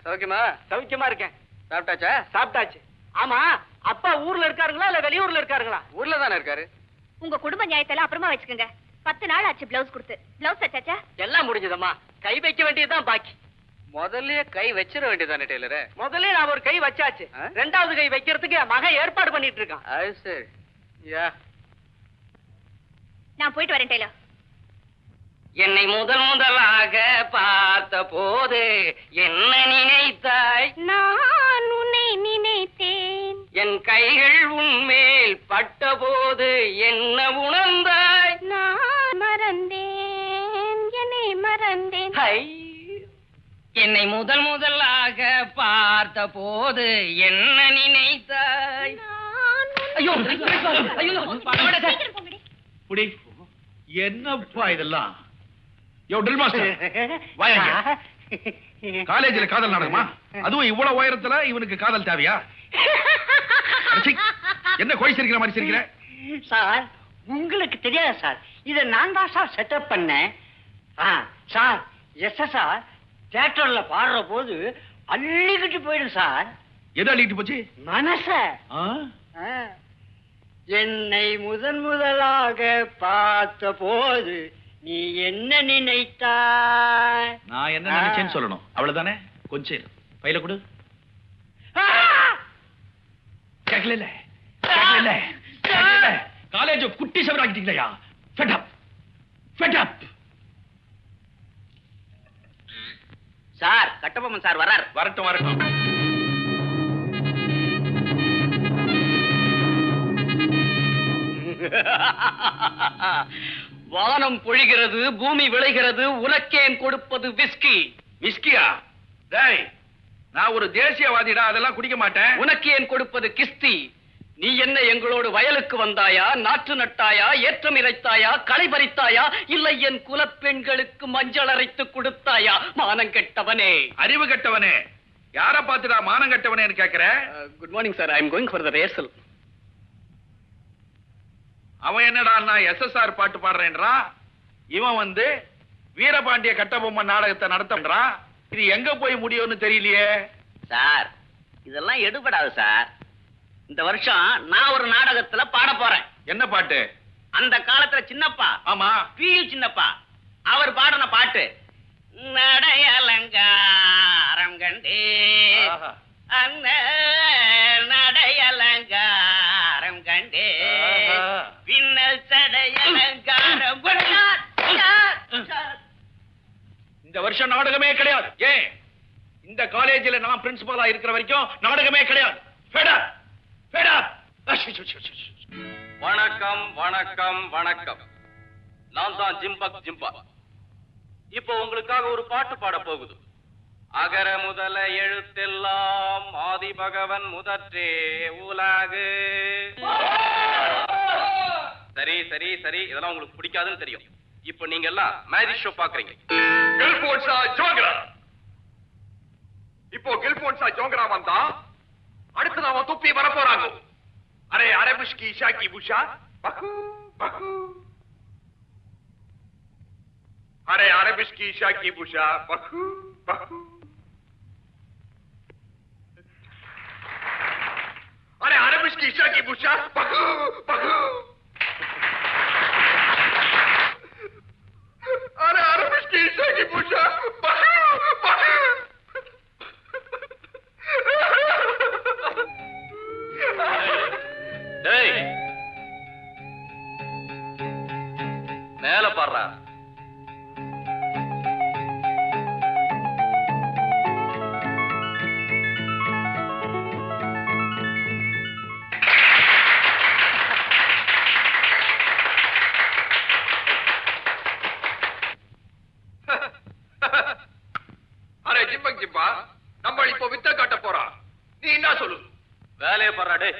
சௌக்கியமா? சௌக்கியமா இருக்கேன். சாப்பிட்டாச்சா? சாப்பிட்டாச்சு. ஆமா, அப்பா ஊர்ல இருக்காருங்களா இல்ல வெளியூர்ல இருக்காருங்களா? ஊர்ல தானே இருக்காரு. உங்க குடும்ப நியாயத்தெல்லாம் அப்புறமா வச்சுக்கோங்க. 10 நாள் ஆச்சு பிளவுஸ் கொடுத்து. பிளவுஸ் தச்சாச்சா? எல்லாம் முடிஞ்சதம்மா. கை வைக்க வேண்டியதுதான் பாக்கி. முதல்லயே கை வச்சிட வேண்டியதானே டெய்லர்? முதல்ல நான் ஒரு கை வச்சாச்சு. ரெண்டாவது கை வைக்கிறதுக்கு மகன் ஏற்பாடு பண்ணிட்டு இருக்கான். அது சரி. யா, நான் போயிட்டு வரேன் டெய்லர். என்னை முதலாக பார்த்த போது என்ன நினைத்தாய்? நான் உன்னை நினைத்தேன். என் கைகள் உன்மேல் பட்ட போது என்ன உணர்ந்தாய்? நான் மறந்தேன், என்னை மறந்தேன். என்னை முதலாக பார்த்த போது என்ன நினைத்தாய்? ஐயோ ஐயோ புடி. என்னப்பா இதெல்லாம்? யோ ட்ரில் மாஸ்டர், வாங்க. காலேஜ்ல காதல் நடக்குமா? அதுவும் இவ்வளவு உயரத்துல இவனுக்கு காதல் தேவையா? அடச்சீ, என்ன கோழி சிரிக்கிற மாதிரி சிரிக்கிற? சார் உங்களுக்கு தெரியாது சார், இதை நான் தான் சார் செட்டப் பண்ணேன். சார் சார் தியேட்டர்ல பாடுற போது அள்ளிக்கிட்டு போயிடும் சார். எது அள்ளிட்டு போச்சு? மனச. என்னை முதலாக பார்த்த போது நீ என்ன நினைத்தாய்? நான் என்ன நினைச்சேன்னு சொல்லணும், அவ்வளவுதானே. கொஞ்சம் பையில கொடு. கேட்கல காலேஜ் குட்டி சவராக்கிட்டீங்களா? Fed up. Fed up. Sir Kattabomman sir வரார். வரட்டும் வரட்டும். வானம் பொழிகிறது, பூமி விளைகிறது, உனக்கேன் கொடுப்பது விஸ்கி. விஸ்கியா? டேய், நான் ஒரு தேசியவாதிடா, அதெல்லாம் குடிக்க மாட்டேன். உனக்கு ஏன் கொடுப்பது கிஸ்தி. நீ என்ன எங்களோடு வயலுக்கு வந்தாயா, நாற்று நட்டாயா, ஏற்றம் இறைத்தாயா, களை பறித்தாயா, இல்லை என் குலப்பெண்களுக்கு மஞ்சள் அரைத்து கொடுத்தாயா? மானம் கெட்டவனே, அறிவு கெட்டவனே, யார பாத்துடா மானம் கெட்டவனேன்னு கேக்குற? Good morning sir, I am going for the rehearsal. அவன் என்னடா நான் SSR பாட்டு பாடுறேன்றா? இவன் வந்து வீரபாண்டிய கட்டபொம்மன் நாடகத்தை நடத்தறான். இது எங்க போய் முடியும்னு தெரியலையே. சார் இதெல்லாம் எடுபடாது சார். இந்த வருஷம் நான் ஒரு நாடகத்துல பாட போறேன். என்ன பாட்டு? அந்த காலத்துல சின்னப்பா, ஆமா, பியு சின்னப்பா அவர் பாடின பாட்டு. நடையலங்காரம் கண்டே ஆஹா. அண்ண நடையலங்காரம் கண்டே ஆஹா. பின்னல் சடையலங்காரம் கொண்டார். இந்த வருஷம் நாடகமே கிடையாது. ஏன்? இந்த காலேஜில் நான் பிரின்சிபலா இருக்கிற வரைக்கும் நாடகமே கிடையாது. Fed up. Fed up. வணக்கம் வணக்கம் வணக்கம். நான் தான் ஜிம்பக் ஜிம்பா. இப்போ உங்களுக்காக ஒரு பாட்டு பாட போகுது. அகர முதல எழுத்தெல்லாம் ஆதி பகவன் முதற்றே உலகு. சரி சரி சரி, இதெல்லாம் உங்களுக்கு பிடிக்காதுன்னு தெரியும். இப்போ நீங்க எல்லாம் மேஜிக் ஷோ பாக்குறீங்க. கில்போன்ஸா ஜோங்கரா. இப்போ கில்போன்ஸா ஜோங்கரா வந்தா அடுத்து நாம துப்பி வர போறாங்க. அரே அரபிஷ்கி ஷாக்கி புஷா பகு பகு. அரே அரபிஷ்கி ஷாக்கி புஷா பகு பகு. அரே அரபிஷ்கி ஷாக்கி புஷா பகு பகு. அரே அரபிஷ்கி ஷாக்கி புஷா பகு பகு. டேய் மேல பாடுறா. அரே ஜிம்பக் ஜிம்பா, நம்ம இப்போ வித்த காட்ட போறா. நீ என்ன சொல்லு? வேலையை பாடுறா. டே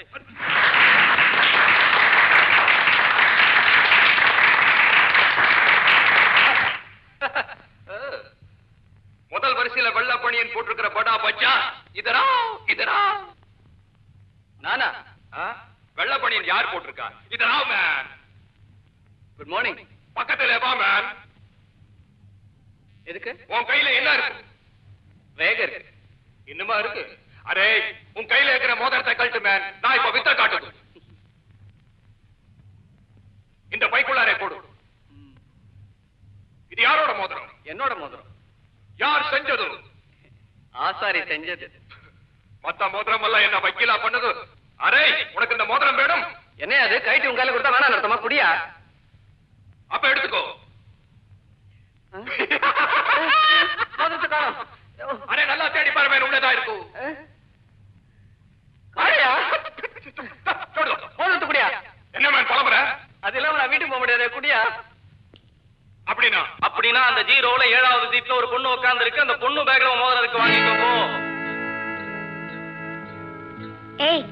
முதல் வரிசையில வெள்ள பணியன் போட்டிருக்கிற படா பச்சா இதரா இதரா. நானா? வெள்ள பணியன் யார் போட்டிருக்கா? இதரா மேன். Good morning. பக்கத்துல வா மேன். எதுக்கு? உன் கையில என்ன இருக்கு? வேக இருக்கு. இன்னுமா இருக்கு? அரே உன் கையில இருக்கிற மோதிரத்தை கழட்டு மேன். நான் இப்ப வித்த காட்டுது. இந்த பைக்குள்ளாரே போடு. இது யாரோட மோதிரம்? என்னோட மோதிரம். யார் செஞ்சது? ஆசாரி செஞ்சது. மத்த மோதிரம் எல்லாம் என்ன வக்கீலா பண்ணது? அரே உனக்கு இந்த மோதிரம் வேணும்? என்ன அது? கைட்டு உங்க கையில கொடுத்தா வேணாம் நடத்தமா? குடியா? அப்ப எடுத்துக்கோ. மோதிரத்தை காணோம். அரே நல்லா தேடி பாரு மேன், உள்ளதா இருக்கும். என்ன மேன் பலமுற? அது இல்லாம நான் வீட்டுக்கு போக முடியாது. குடியா? அப்படின்னா அப்படின்னா அந்த ஜீரோல 7வது சீட்ல ஒரு பொண்ணு உட்கார்ந்து இருக்கு. அந்த பொண்ணு பேக்ல மோதிரம் இருக்கு, வாங்கிக்கோ போ. ஏய்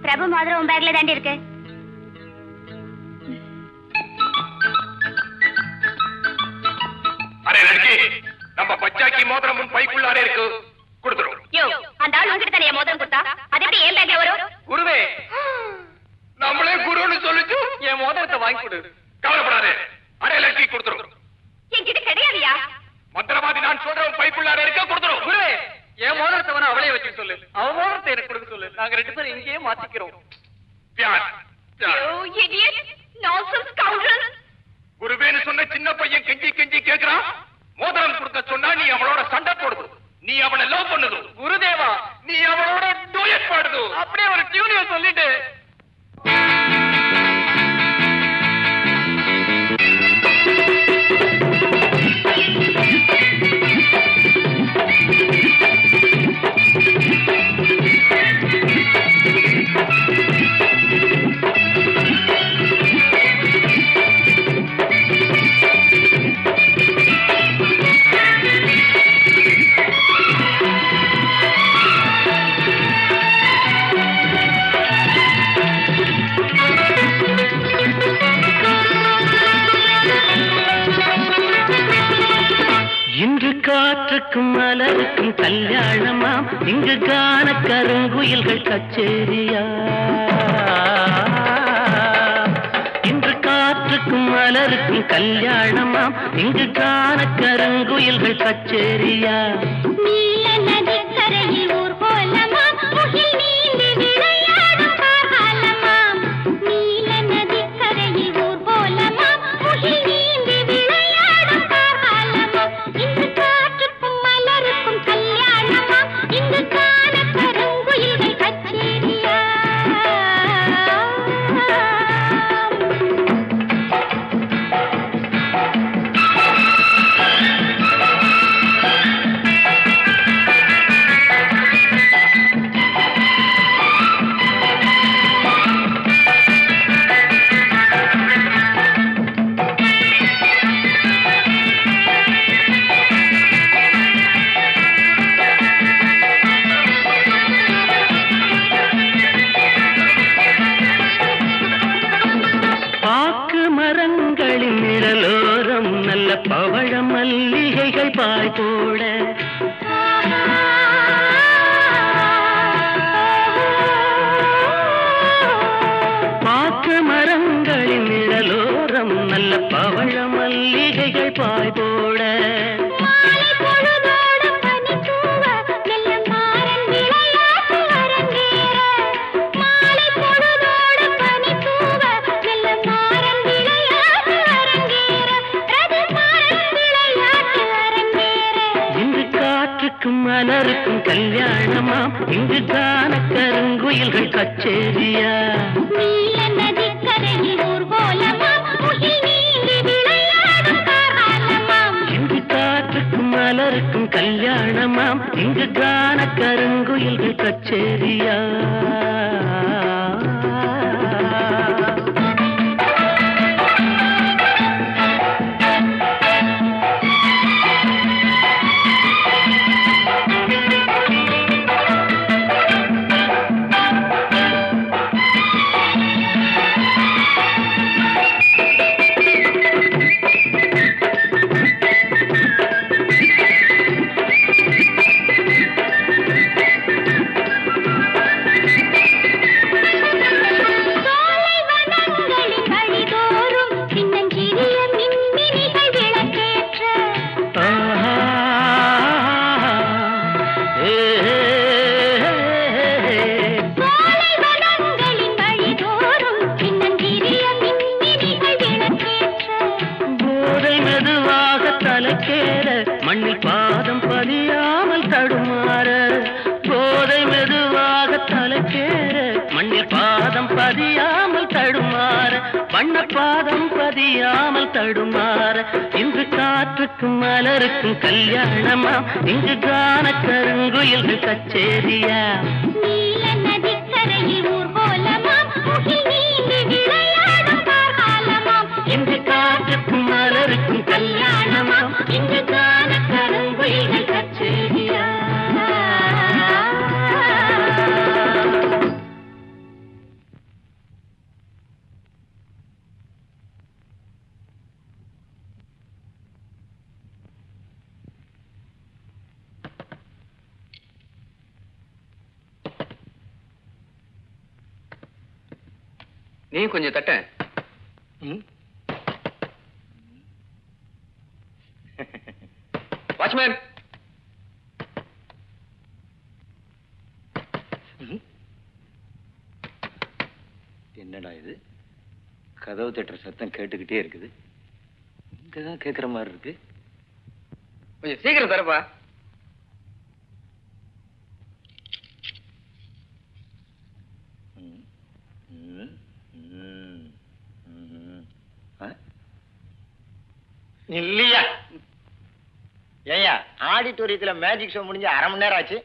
பிரபு மோதிரம் உன் பேக்ல தாண்டி இருக்கு. அரே லட்சுமி, நம்ம பச்சாக்கி மோதிரம் உன் பைக்குள்ளாரே இருக்கு, கொடுத்துரும். யோ அந்த ஆள் உங்ககிட்ட தானே மோதிரம் கொடுத்தா, அது எப்படி என் பேக்ல வரும்? குருவே, நம்மளே குருன்னு சொல்லிச்சு. என் மோதிரத்தை வாங்கி கொடு. கவலைப்படாதே. அரே லட்சுமி கொடுத்துரும். என்கிட்ட கிடையாதுயா. மந்திரவாதி நான் சொல்றேன், பைக்குள்ளாரே இருக்க, கொடுத்துரும். குருவே, என் மோதிரத்தை வேணா அவளே வச்சு சொல்லு. அவ மோதிரத்தை எனக்கு கொடுக்க சொல்லு. நாங்க 2 பேரும் இங்கேயே மாத்திக்கிறோம். குருவேன்னு சொன்ன சின்ன பையன் கெஞ்சி கெஞ்சி கேட்கிறான். மோதிரம் கொடுக்க சொன்னா நீ அவளோட சண்டை போடுது. நீ அவனை லவ் பண்ணுது. குருதேவா, நீ அவளோட டூயட் பாடுது. அப்படியே ஒரு டியூனிய சொல்லிட்டு காற்றுக்கும் மலருக்கும் கல்யாணமாம், இங்கு காண கருங்குயில்கள் கச்சேரியா. இன்று காற்றுக்கும் மலருக்கும் கல்யாணமாம் இங்கு காண கருங்குயில்கள் கச்சேரியா நீல நதிக்கரையில் ஊர்கோலமாம் முகில் நீந்தி விளையாடும் காலமாம் நீல நதிக்கரையில் ஊர்கோலமாம் முகில் நீந்தி விளையாடும் காலமாம் இங்கு காற்றுக்கும் மலருக்கும் கல்யாணமாம் இங்கு காண கருங்குயில்கள் கச்சேரியா பாக்கு மரங்களின் நிழலோரம் நல்ல பவழ மல்லிகைகள் பாய் போட பாக்கு மரங்களின் நிழலோரம் நல்ல பவழ மல்லிகைகள் பாய் போட மாலை பொழுதோடும் பனி தூவ மெல்ல மாறன் விளையாட்டு அரங்கேற மாலை பொழுதோடும் பனி தூவ மெல்ல மாறன் விளையாட்டு அரங்கேற ரதி மாறன் விளையாட்டு அரங்கேற இங்கு காற்றுக்கும் மலருக்கும் கல்யாணமாம் இங்கு காண கருங்குயில்கள் கச்சேரியா நீல நதிக்கரையில் ஊர்கோலமாம் முகில் நீந்தி விளையாடும் காலமாம் இங்கு காற்றுக்கும் மலருக்கும் கல்யாணமாம் இங்கு காண கருங்குயில்கள் கச்சேரியா சோலை வனங்களின் வழிதோறும் சின்னஞ்சிறிய மின்மினிகள் விளக்கேற்ற ஆஹா. ஏ, சோலை வனங்களின் வழிதோறும் சின்னஞ்சிறிய மின்மினிகள் விளக்கேற்ற போதை மெதுவாக தலைக்கேற மண்ணில் பாதம் பதியாமல் தடுமாற போதை மெதுவாக தலைக்கேற மண்ணில் பாதம் பதியாமல் தடுமாற வண்ண பாதம் பதியாமல் தடுமாற இன்று காற்றுக்கும் மலருக்கும் கல்யாணமாம் இங்கு காண கருங்குயில்கள் கச்சேரியா நீல நதிக்கரையில் ஊர்கோலமாம் முகில் நீந்தி விளையாடும் காலமாம் இங்கு காற்றுக்கும் மலருக்கும் கல்யாணமாம் இங்கு காண கருங்குயில்கள் கச்சேரியா நீ கொஞ்சம் தட்ட வாட்ச்மேன் என்னடா இது கதவு தட்டுற சத்தம் கேட்டுக்கிட்டே இருக்குது இங்கதான் கேக்குற மாதிரி இருக்கு கொஞ்சம் சீக்கிரம் தரப்பா இல்லையா ஏயா ஆடிட்டோரியத்துல மேஜிக் ஷோ முடிஞ்சு அரை மணி நேரம் ஆச்சு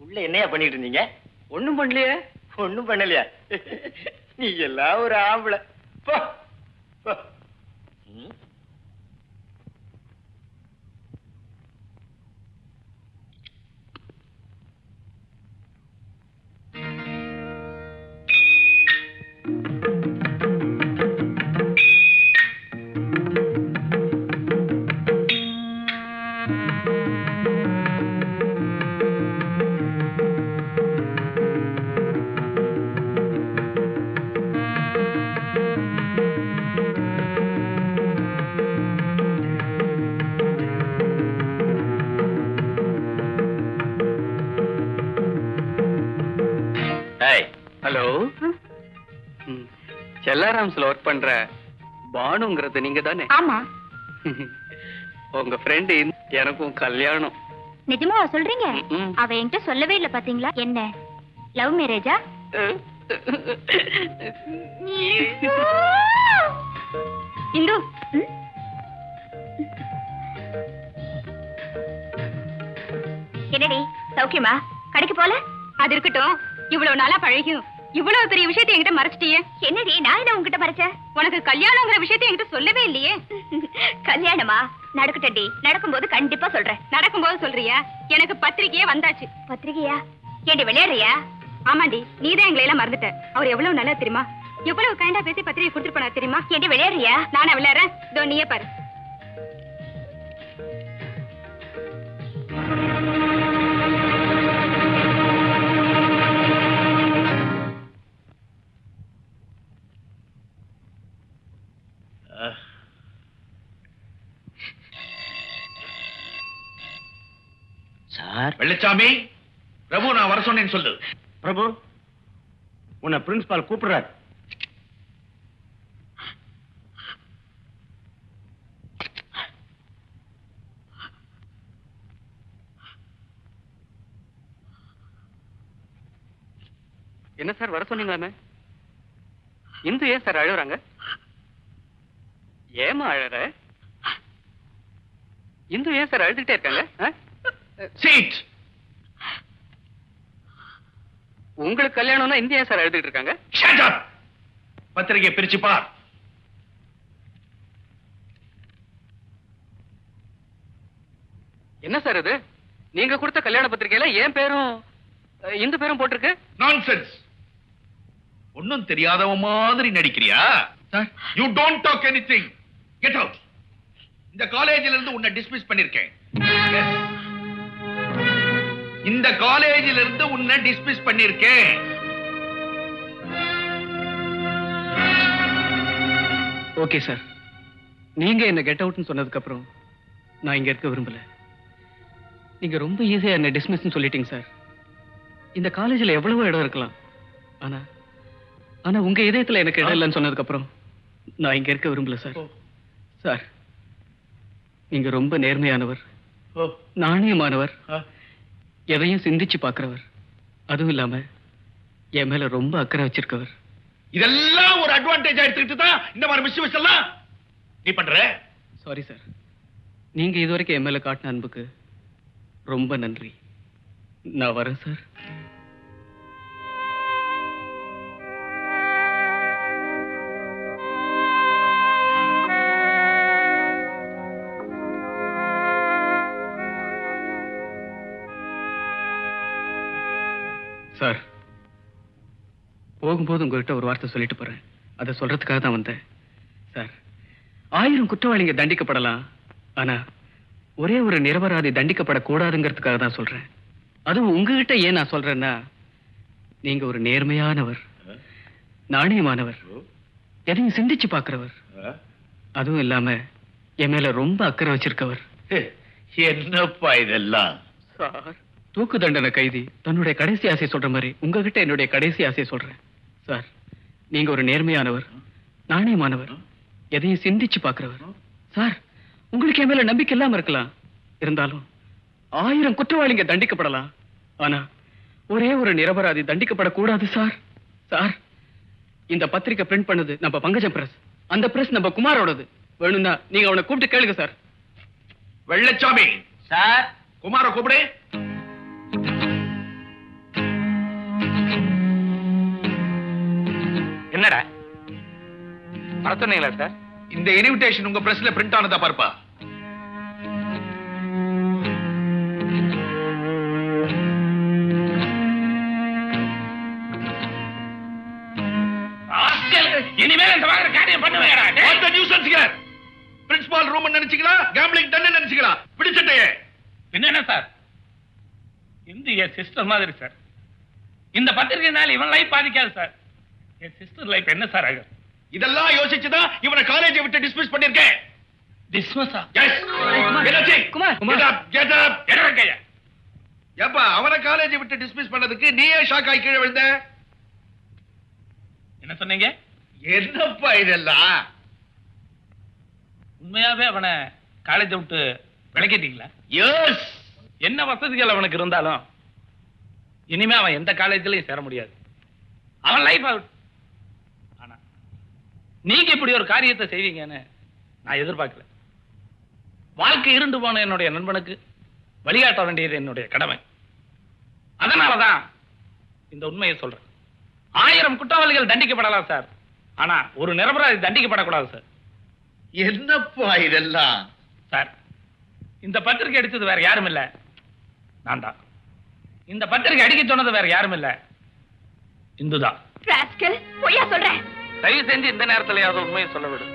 உள்ள என்னையா பண்ணிட்டு இருந்தீங்க ஒண்ணும் பண்ணலையே ஒண்ணும் பண்ணலையா நீ எல்லாம் ஒரு ஆம்பளை போ போ. ம். செல்லாராம்ஸ்ல ஒர்க் பண்ற பானுங்கிறது நீங்க தானே? ஆமா. உங்க ஃப்ரெண்டு எனக்கும் கல்யாணம். நிஜமாவா சொல்றீங்க? ம். அவ என்கிட்ட சொல்லவே இல்ல பாத்தீங்களா? என்ன லவ் மேரேஜா? இந்து ம்? என்னடி சௌக்கியமா? கடைக்கு போல? அது இருக்கட்டும், இவ்வளவு நாளா பழகியும் இவ்வளவு பெரிய விஷயத்தை என்கிட்ட மறைச்சிட்டியே. என்னடி நான் என்ன உங்ககிட்ட மறைச்சேன்? உனக்கு கல்யாணம்ங்கிற விஷயத்தை என்கிட்ட சொல்லவே இல்லையே. கல்யாணமா? நடக்கட்டடி, நடக்கும்போது கண்டிப்பா சொல்றேன். நடக்கும்போது சொல்றியா? எனக்கு பத்திரிக்கையே வந்தாச்சு. பத்திரிக்கையா? ஏண்டி விளையாடுறியா? ஆமாண்டி, நீதான் எங்களை எல்லாம் மறந்துட்ட. அவர் எவ்வளவு நல்லா தெரியுமா? எவ்வளவு கைண்டா பேசி பத்திரிக்கை கொடுத்துட்டு போனா தெரியுமா? ஏண்டி விளையாடுறியா? நானா விளையாடுறேன்? இதோ நீயே பாரு. சார். வெள்ளச்சாமி, பிரபு நான் வர சொன்னேன்னு சொல்லு. பிரபு, உன்னை பிரின்சிபால் கூப்பிடுறாரு. என்ன சார் வர சொன்னீங்களாமே? இந்து ஏன் சார் அழுகுறாங்க? ஏமா அழற? இந்து ஏன் சார் அழுதுகிட்டே இருக்காங்க? சீட். உங்களுக்கு கல்யாணம்னா இந்து ஏன் சார் அழுதுகிட்டு இருக்காங்க? Shut up. பத்திரிகை பிரிச்சு பார். என்ன சார் இது? நீங்க கொடுத்த கல்யாண பத்திரிகையில என் பேரும் இந்து பேரும் போட்டிருக்கு. நான்சென்ஸ். ஒண்ணும் தெரியாதவ மாதிரி நடிக்கிறியா? You don't talk anything. Get out. இந்த காலேஜில இருந்து உன்னை டிஸ்மிஸ் பண்ணிருக்கேன். Yes. இந்த காலேஜில இருந்து உன்னை டிஸ்மிஸ் பண்ணிருக்கேன். ஓகே சார், நீங்க என்ன கெட் அவுட்னு சொன்னதுக்கு அப்புறம் நான் இங்க இருக்க விரும்பல. நீங்க ரொம்ப ஈஸியா என்ன டிஸ்மிஸ்னு சொல்லிட்டீங்க சார். இந்த காலேஜ்ல எவ்வளவோ இடம் இருக்கலாம், ஆனா ஆனா உங்க இதயத்துல எனக்கு இடம் இல்லைன்னு சொன்னதுக்கு அப்புறம் நான் இங்க இருக்க விரும்பல சார். சார், நீங்க ரொம்ப நேர்மையானவர், நாணயமானவர், எதையும் சிந்திச்சு பாக்குறவர், அதுவும் இல்லாம என் மேல ரொம்ப அக்கறை வச்சிருக்கவர். இதெல்லாம் ஒரு அட்வான்டேஜ் எடுத்துக்கிட்டு தான் இந்த மாதிரி மிஸ்யூஸ் எல்லாம் நீ பண்ற. சாரி சார், நீங்க இதுவரைக்கும் என் மேல காட்டின அன்புக்கு ரொம்ப நன்றி. நான் வரேன் சார். சார், போகும்போது உங்ககிட்ட ஒரு வார்த்தை சொல்லிட்டு போறேன். அதை சொல்றதுக்காக தான் வந்தேன். சார், 1000 குற்றவாளிங்க தண்டிக்கப்படலாம், ஆனா ஒரே ஒரு நிரபராதி தண்டிக்கப்படக்கூடாதுங்கிறதுக்காக தான் சொல்றேன். அதுவும் உங்ககிட்ட ஏன் நான் சொல்றேன்னா, நீங்க ஒரு நேர்மையானவர், நாணயமானவர், எதையும் சிந்திச்சு பாக்குறவர், அதுவும் இல்லாம என் மேல ரொம்ப அக்கறை வச்சிருக்கவர். என்னப்பா இதெல்லாம்? சார், தூக்கு தண்டனை கைதி தன்னுடைய கடைசி ஆசையை சொல்ற மாதிரி உங்ககிட்ட என்னுடைய கடைசி ஆசையை சொல்றேன். சார், நீங்க ஒரு நேர்மையானவர், நாணயமானவர், எதையும் சிந்திச்சு பாக்குறவர். சார், உங்களுக்கு என் மேல நம்பிக்கை இல்லாம இருக்கலாம், இருந்தாலும் 1000 குற்றவாளிங்க தண்டிக்கப்படலாம், ஆனா ஒரே ஒரு நிரபராதி தண்டிக்கப்படக்கூடாது சார். சார், இந்த பத்திரிக்கை பிரிண்ட் பண்ணது நம்ம பங்கஜம் பிரஸ். அந்த பிரஸ் நம்ம குமாரோடது. வேணும்னா நீங்க அவனை கூப்பிட்டு கேளுங்க சார். வெள்ளச்சாமி சார். குமார கூப்பிடு. என்னடா வர சொன்னீங்களா சார்? இந்த இன்விடேஷன் உங்க பிரஸ்ல பிரிண்ட் ஆனதா பார்ப்பா. இனிமேல் இந்த மாதிரி காரியம் பண்ணுவேடா. What the nuisance here? Principal room நினைச்சீங்களா? கேம்பிளிங் டன் நினைச்சீங்களா? பிடிச்சிட்டே. என்ன சார், இந்து என் சிஸ்டர் மாதிரி சார். இந்த பத்திரிகைனால இவன் லைஃப் பாதிக்காது சார். என் சிஸ்டர் லைஃப் என்ன சார் ஆகும்? இதெல்லாம் யோசிச்சுதான் இவனை காலேஜை விட்டு டிஸ்மிஸ் பண்ணிருக்கேன். டிஸ்மஸா? Yes. என்னாச்சு? Kumar, Get up, get up. என்னங்க ஏப்பா, அவனை காலேஜை விட்டு டிஸ்மிஸ் பண்ணதுக்கு நீயே ஷாக் ஆகி கீழே விழுந்த? என்ன சொன்னீங்க? என்னப்பா இதெல்லாம்? உண்மையாவே அவனை காலேஜை விட்டு விளக்கிட்டீங்களா? எஸ். என்ன வசதிகள் அவனுக்கு இருந்தாலும் இனிமே அவன் எந்த காலேஜ்லயும் சேர முடியாது. அவன் லைஃப் அவுட். ஆனா நீங்க இப்படி ஒரு காரியத்தை செய்வீங்கன்னு நான் எதிர்பார்க்கல. வாழ்க்கை இருண்டு போன என்னுடைய நண்பனுக்கு வழிகாட்ட வேண்டியது என்னுடைய கடமை. அதனாலதான் இந்த உண்மையை சொல்றேன். 1000 குற்றவாளிகள் தண்டிக்கப்படலாம் சார், ஆனா ஒரு நிரபராதி தண்டிக்கப்படக்கூடாது சார். என்னப்பா இதெல்லாம்? சார், இந்த பத்திரிகை அடிச்சது வேற யாரும் இல்ல, நான் தான். இந்த பத்திரிகை அடிக்க சொன்னது வேற யாரும் இல்ல, இந்துதான். பொய்யா சொல்றேன். தயவு செஞ்சு இந்த நேரத்திலயாவது உண்மையை சொல்ல விடு.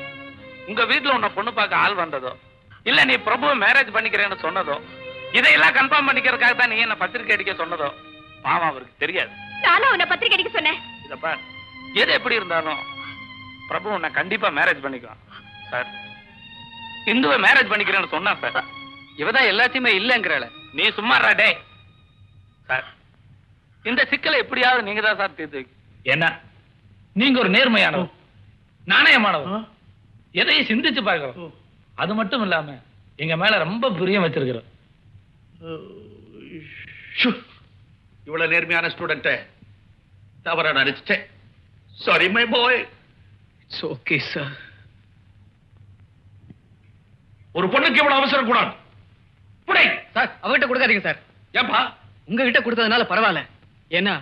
உங்க வீட்டுல உன்னை பொண்ணு பார்க்க ஆள் வந்ததோ, இல்ல நீ பிரபுவை மேரேஜ் பண்ணிக்கிறேன்னு சொன்னதோ, இதையெல்லாம் கன்ஃபார்ம் பண்ணிக்கிறதுக்காக தான் நீ என்ன பத்திரிகை அடிக்க சொன்னதோ பாவம் அவருக்கு தெரியாது. நானும் உன்னை பத்திரிகை அடிக்க சொன்னேன். இத பார், எது எப்படி இருந்தாலும் பிரபு உன்னை கண்டிப்பா மேரேஜ் பண்ணிக்குவான் சார். இந்துவை மேரேஜ் பண்ணிக்கிறேன்னு சொன்னா சார். இவதான் எல்லாத்தையுமே இல்லங்கிறாள. நீ சும்மா டே சார். இந்த சிக்கலை எப்படியாவது நீங்க தான் சார் தீர்த்து வைக்க. என்ன நீங்க ஒரு நேர்மையானவர், நாணயமானவர், எதையும் சிந்திச்சு பார்க்கிறோம். அது மட்டும் இல்லாம எங்க மேல ரொம்ப பிரியம் வச்சிருக்கிறோம். இவ்வளவு நேர்மையான ஸ்டூடெண்ட் தவறா நினைச்சிட்டேன். Sorry my boy. It's okay sir. ஒரு பொண்ணுக்கு எவ்வளவு அவசரம் கூடாது. புடை சார், அவகிட்ட கொடுக்காதீங்க சார். ஏன்பா? உங்ககிட்ட கொடுத்ததுனால பரவாயில்ல. ஏன்னா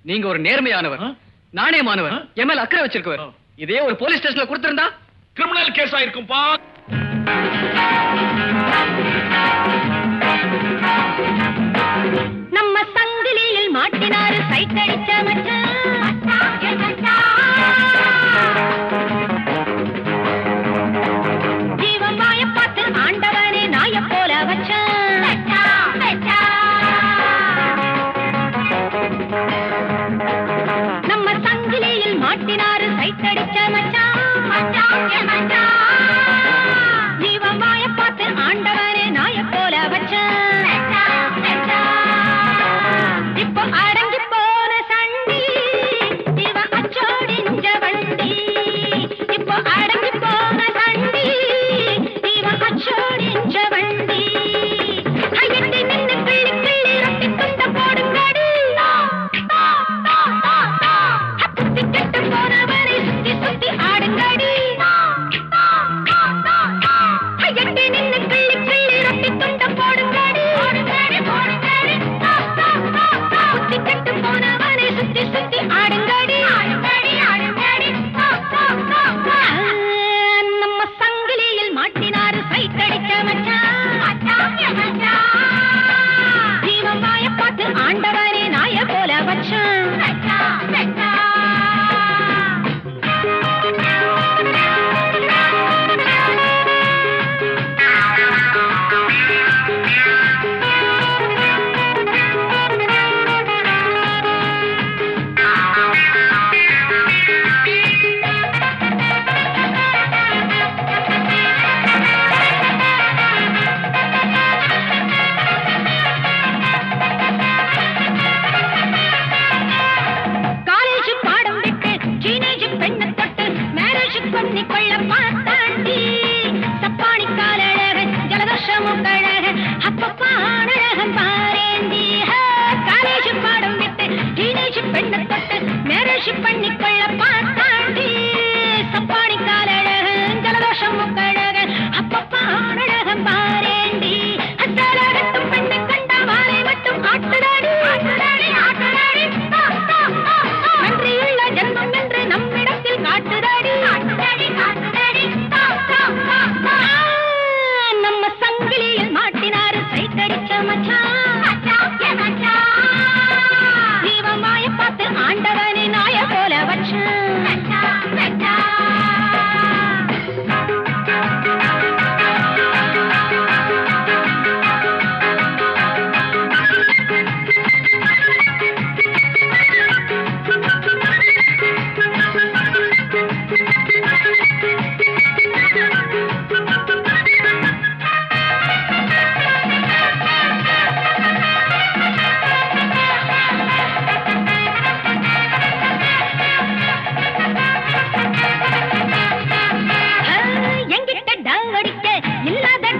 நீங்க ஒரு நேர்மையானவர், நாணயமானவர், என் மேல அக்கறை வச்சிருக்கவர். இதே ஒரு போலீஸ் ஸ்டேஷன்ல கொடுத்திருந்தா கிரிமினல் கேஸ் ஆயிருக்கும்பா. நம்ம சங்கிலியில் மாட்டினாரு சைட் அடிச்ச மச்சான். ஜீவன் வாய பார்த்து ஆண்டவனே நாய போல வச்சான். நம்ம சங்கிலியில் மாட்டினாரு சைட் அடிச்ச மச்சான்.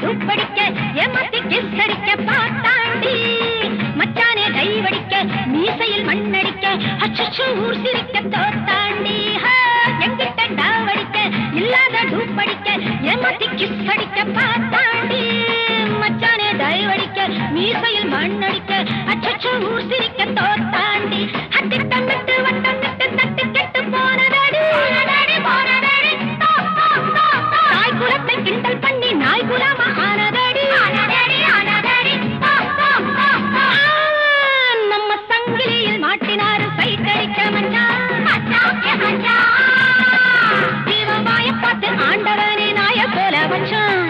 டூப்படிக்க ஏமாத்தி கிஸ் அடிக்க பார்த்தாண்டி மச்சானே டைவடிக்க மீசையில் மண்ணடிக்க அச்சச்சோ ஊர் சிரிக்க தோத்தாண்டி எங்கிட்ட டாவடிக்க இல்லாத டூப்படிக்க ஏமாத்தி கிஸ் அடிக்க பார்த்தாண்டி மச்சானே டைவடிக்க மீசையில் மண்ணடிக்க அச்சச்சோ ஊர் சிரிக்க தோத்தாண்டி அத்திட்டமிட்டு வட்டமிட்டு தட்டு கெட்டு போனதடி தாய் குலத்தை கிண்டல் பண்ணி நாய் குலமா ஆனதடி நம்ம சங்கிலியில் மாட்டினாரு சைட்டடிக்க ஜீவமாய பார்த்து ஆண்டவனே நாய போல வச்சான்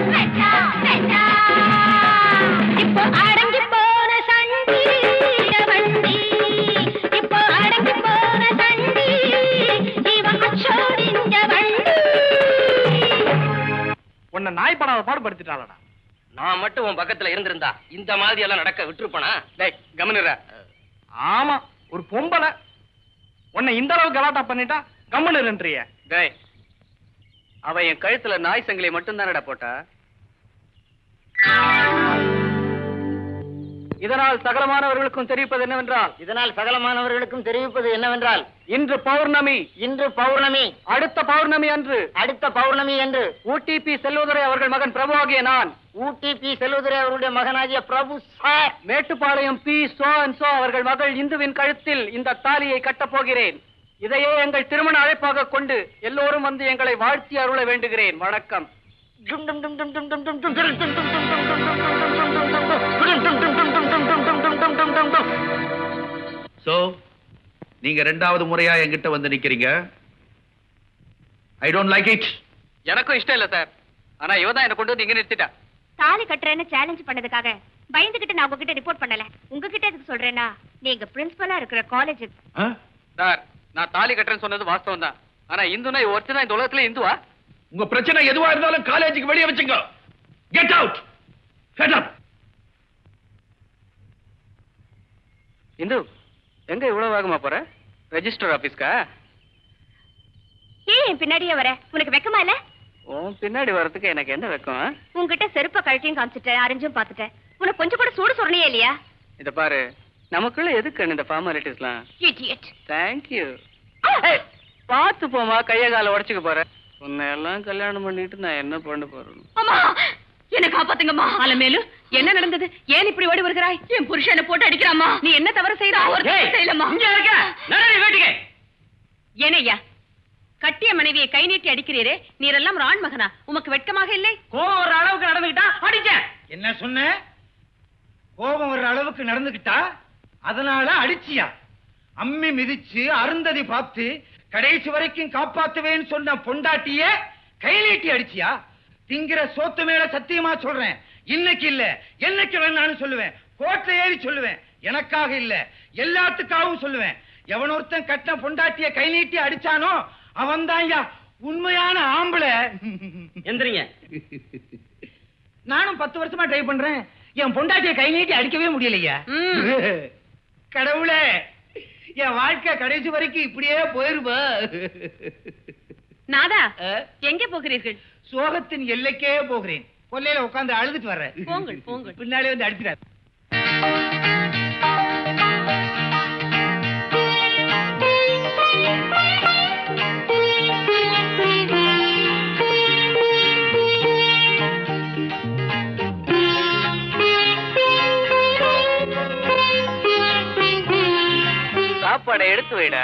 இப்போ அடங்கி போன சண்டி வண்டி இப்போ அடங்கி போன சண்டி இவன் அச்சோடிஞ்ச வண்டி உன்னை நாய் படாத பாடுபடுத்திட்டாளடா. நான் மட்டும் உன் பக்கத்துல இருந்திருந்தா இந்த மாதிரி எல்லாம் நடக்க விட்டுருப்பனா? டேய் கம்முனுடா. ஆமா ஒரு பொம்பளை உன்னை இந்த அளவுக்கு கலாட்டா பண்ணிட்டா கம்முனுன்றீங்க. டேய், அவ என் கழுத்துல நாய் சங்கிலி மட்டும் தானடா போட்டா. இதனால் சகலமானவர்களுக்கும் தெரிவிப்பது என்னவென்றால் இன்று பௌர்ணமி அடுத்த பௌர்ணமி அன்று ஊடிபி செல்வதுரை அவர்கள் மகன் பிரபு ஆகிய நான் அவருடைய மகனாகிய Prabhu sir Mettupalayam P so and so அவர்கள் மகள் இந்துவின் கழுத்தில் இந்த தாலியை கட்டப் போகிறேன். இதையே எங்கள் திருமண அழைப்பாக கொண்டு எல்லோரும் வந்து எங்களை வாழ்த்தி அருள வேண்டுகிறேன். வணக்கம். சோ நீங்க ரெண்டாவது முறையா என்கிட்ட வந்து நிக்கிறீங்க. I don't like it. எனக்கும் இஷ்டம் இல்ல சார். ஆனா இவதான் என்ன கொண்டு வந்து இங்க நிறுத்திட்டா. தாலி கட்டுறேன்னு சேலஞ்ச் பண்ணதுக்காக பயந்துகிட்டு நான் உங்ககிட்ட ரிப்போர்ட் பண்ணல. உங்ககிட்ட எதுக்கு சொல்றேன்னா நீங்க பிரின்சிபலா இருக்கிற காலேஜ். சார், நான் தாலி கட்டுறேன்னு சொன்னது வாஸ்தவம் தான். ஆனா இந்துனா ஒருத்தர் இந்த உலகத்துல இந்துவா? உங்க பிரச்சனை எதுவா இருந்தாலும் காலேஜுக்கு வெளியே வச்சுங்க. Get out. Get up. Hindu, எங்க இவ்வளவு வேகமா போற? ரெஜிஸ்டர் ஆபீஸ்க்கா? ஏன் பின்னாடியே வர? உனக்கு வெக்கமா இல்ல? உன் பின்னாடி வரதுக்கு எனக்கு என்ன வெக்கம்? உங்ககிட்ட செருப்ப கழட்டியும் காமிச்சிட்டேன், அரைஞ்சும் பாத்துட்டேன். உனக்கு கொஞ்சம் கூட சூடு சொரணையே இல்லையா? இத பாரு, நமக்குள்ள எதுக்கு இந்த ஃபார்மாலிட்டிஸ்லாம்? இடியட். Thank you. பாத்து போமா, கைய கால உடைச்சுக்க போற. உன்னை எல்லாம் கல்யாணம் பண்ணிட்டு நான் என்ன பண்ண போறேன்? அம்மா, என்ன காப்பாத்துங்கம்மா. அலமேலு, என்ன நடந்தது? ஏன் இப்படி ஓடி வருகிறாய்? என் புருஷனை போட்டு அடிக்கிறாமா. நீ என்ன தவறு செய்யறா? ஒரு தவறு செய்யலம்மா. வீட்டுக்கு ஏனையா, கட்டிய மனைவியை கை நீட்டி அடிக்கிறீரே, நீரெல்லாம் ராண் மகனா? உமக்கு வெட்கமாக இல்லை? கோபம் வர்ற அளவுக்கு நடந்துக்கிட்டா அடிச்சேன். என்ன சொன்ன? கோபம் வர்ற அளவுக்கு நடந்துக்கிட்டா அதனால அடிச்சியா? அம்மி மிதிச்சு அருந்ததி பார்த்து கடைசி வரைக்கும் காப்பாத்துவேன்னு சொன்ன பொண்டாட்டிய கை நீட்டி அடிச்சியா? திங்கிற சோத்து மேல சத்தியமா சொல்றேன், இன்னைக்கு இல்ல என்னைக்கு வேணாலும் சொல்லுவேன். கோட்டை ஏறி சொல்லுவேன். எனக்காக இல்ல, எல்லாத்துக்காகவும் சொல்லுவேன். எவன் ஒருத்தன் கட்டின பொண்டாட்டிய கை நீட்டி அடிச்சானோ அவன் தான் உண்மையான ஆம்பளை. எந்திரிங்க. நானும் 10 வருஷமா ட்ரை பண்றேன், என் பொண்டாட்டிய கை நீட்டி அடிக்கவே முடியலையா. கடவுளே, என் வாழ்க்கை கடைசி வரைக்கும் இப்படியே போயிருவா. நாதா, எங்கே போகிறீர்கள்? சோகத்தின் எல்லைக்கே போகிறேன். கொல்லையில உட்கார்ந்து அழுதுட்டு வர்றேன். போங்கள் போங்கள். பின்னாலே வந்து அடிச்சிடாரு. சாப்பாடை எடுத்து வைடா.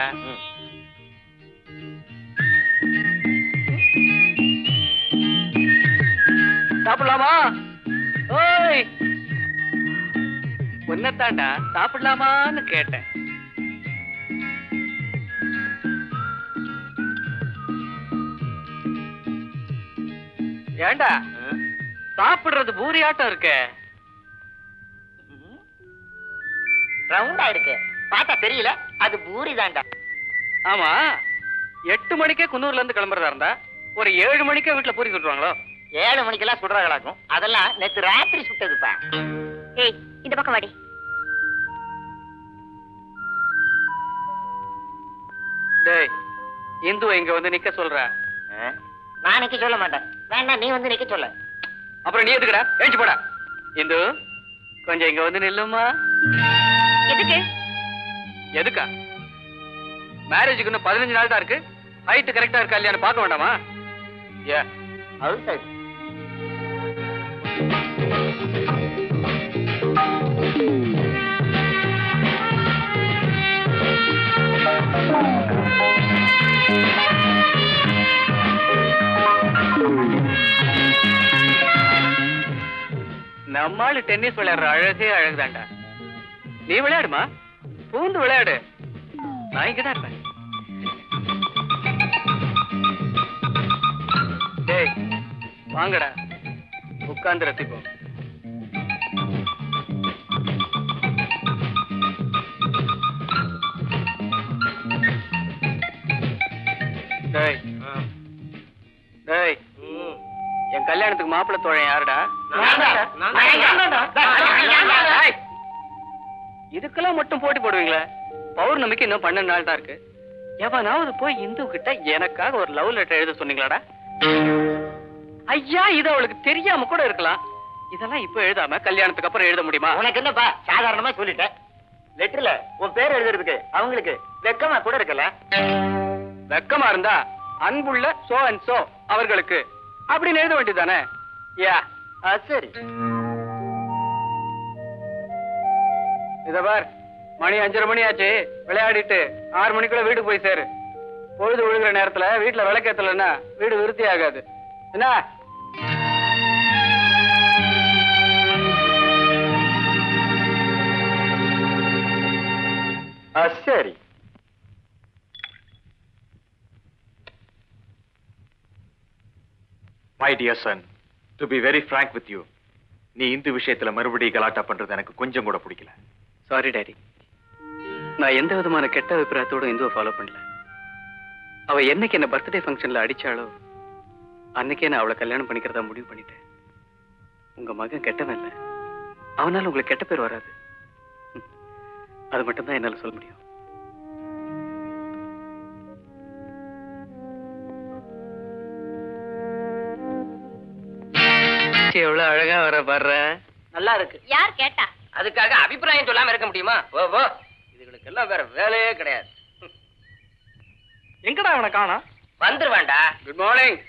சாப்பிடலாமா? ஓய், உன்னத்தாண்டா சாப்பிடலாமான்னு கேட்டேன். ஏண்டா சாப்பிடுறது பூரியாட்டம் இருக்க? ரவுண்டா இருக்கு, பார்த்தா தெரியல, அது பூரி தாண்டா. ஆமா, 8 மணிக்கே குன்னூர்ல இருந்து கிளம்புறதா இருந்தா ஒரு 7 மணிக்கே வீட்டுல பூரி சுட்டுவாங்களோ? 7 மணிக்கெல்லாம் சுடுறாங்களாக்கும். அதெல்லாம் நேத்து ராத்திரி சுட்டதுப்பா. ஏய், இந்த பக்கம் வாடி. டேய், இந்து இங்க வந்து நிக்க சொல்ற. நான் நிக்க சொல்ல மாட்டேன். வேண்டாம், நீ வந்து நிக்க சொல்ல. அப்புறம் நீ எதுக்குடா ஏஞ்சி போடா. இந்து கொஞ்சம் இங்க வந்து நில்லுமா. எதுக்கு? எதுக்கா? மேரேஜுக்கு இன்னும் 15 நாள் தான் இருக்கு. ஹைட் கரெக்டா இருக்கா இல்லையான்னு பார்க்க வேண்டாமா? ஏ அது சரி. நம்மாளு டென்னிஸ் விளையாடுற அழகே அழகுதாண்டா. நீ விளையாடுமா, பூந்து விளையாடு. நான் இங்கதான் இருப்பேன். டேய் வாங்கடா, உட்கார்ந்து ரசிப்போம். டேய் டேய், என் கல்யாணத்துக்கு மாப்பிள்ளை தோழன் யாருடா? டேய், இதுக்கெல்லாம் மட்டும் போட்டி போடுவீங்களா? பௌர்ணமிக்கு இன்னும் 12 நாள் தான் இருக்கு. எவனாவது போய் இந்து கிட்ட எனக்காக ஒரு லவ் லெட்டர் எழுத சொன்னீங்களாடா? ஐயா, இது அவளுக்கு தெரியாம கூட இருக்கலாம். இதெல்லாம் இப்ப எழுதாம கல்யாணத்துக்கு அப்புறம் எழுத முடியுமா? உனக்கு என்னப்பா, சாதாரணமா சொல்லிட்டேன். லெட்டர்ல உன் பேர் எழுதுறதுக்கு அவங்களுக்கு வெக்கமா கூட இருக்கல. வெக்கமா இருந்தா அன்புள்ள சோ அண்ட் சோ அவர்களுக்கு அப்படின்னு எழுத வேண்டியதானே? யா சரி. இத பார், மணி 5:30 மணி ஆச்சு. விளையாடிட்டு 6 மணிக்குள்ள வீட்டுக்கு போய் சேரு. பொழுது விழுகிற நேரத்துல வீட்டுல விளக்கேத்தலன்னா வீடு விருத்தி ஆகாது. என்ன? சரி. My dear son, to be very frank with you, நீ இந்து விஷயத்துல மறுபடியும் கலாட்டா பண்றது எனக்கு கொஞ்சம் கூட பிடிக்கல. சாரி டாடி, நான் எந்த விதமான கெட்ட அபிப்பிராயத்தோட இந்துவை ஃபாலோ பண்ணல. அவ என்னைக்கு என்ன பர்த்டே ஃபங்க்ஷன்ல அடிச்சாளோ அன்னைக்கே நான் அவளை கல்யாணம் பண்ணிக்கிறதா முடிவு பண்ணிட்டேன். உங்க மகன் கெட்டவன் இல்ல, அவனால உங்களுக்கு கெட்ட பேர் வராது. அது மட்டும் தான் என்னால சொல்ல முடியும். எவ்வளவு அழகா வர பாடுற. நல்லா இருக்கு. யார் கேட்டா? அதுக்காக அபிப்பிராயம் சொல்லாம இருக்க முடியுமா? ஓ இதுகளுக்கு எல்லாம் வேற வேலையே கிடையாது. எங்கடா அவனை காணோம்? வந்துருவான்டா. Good morning.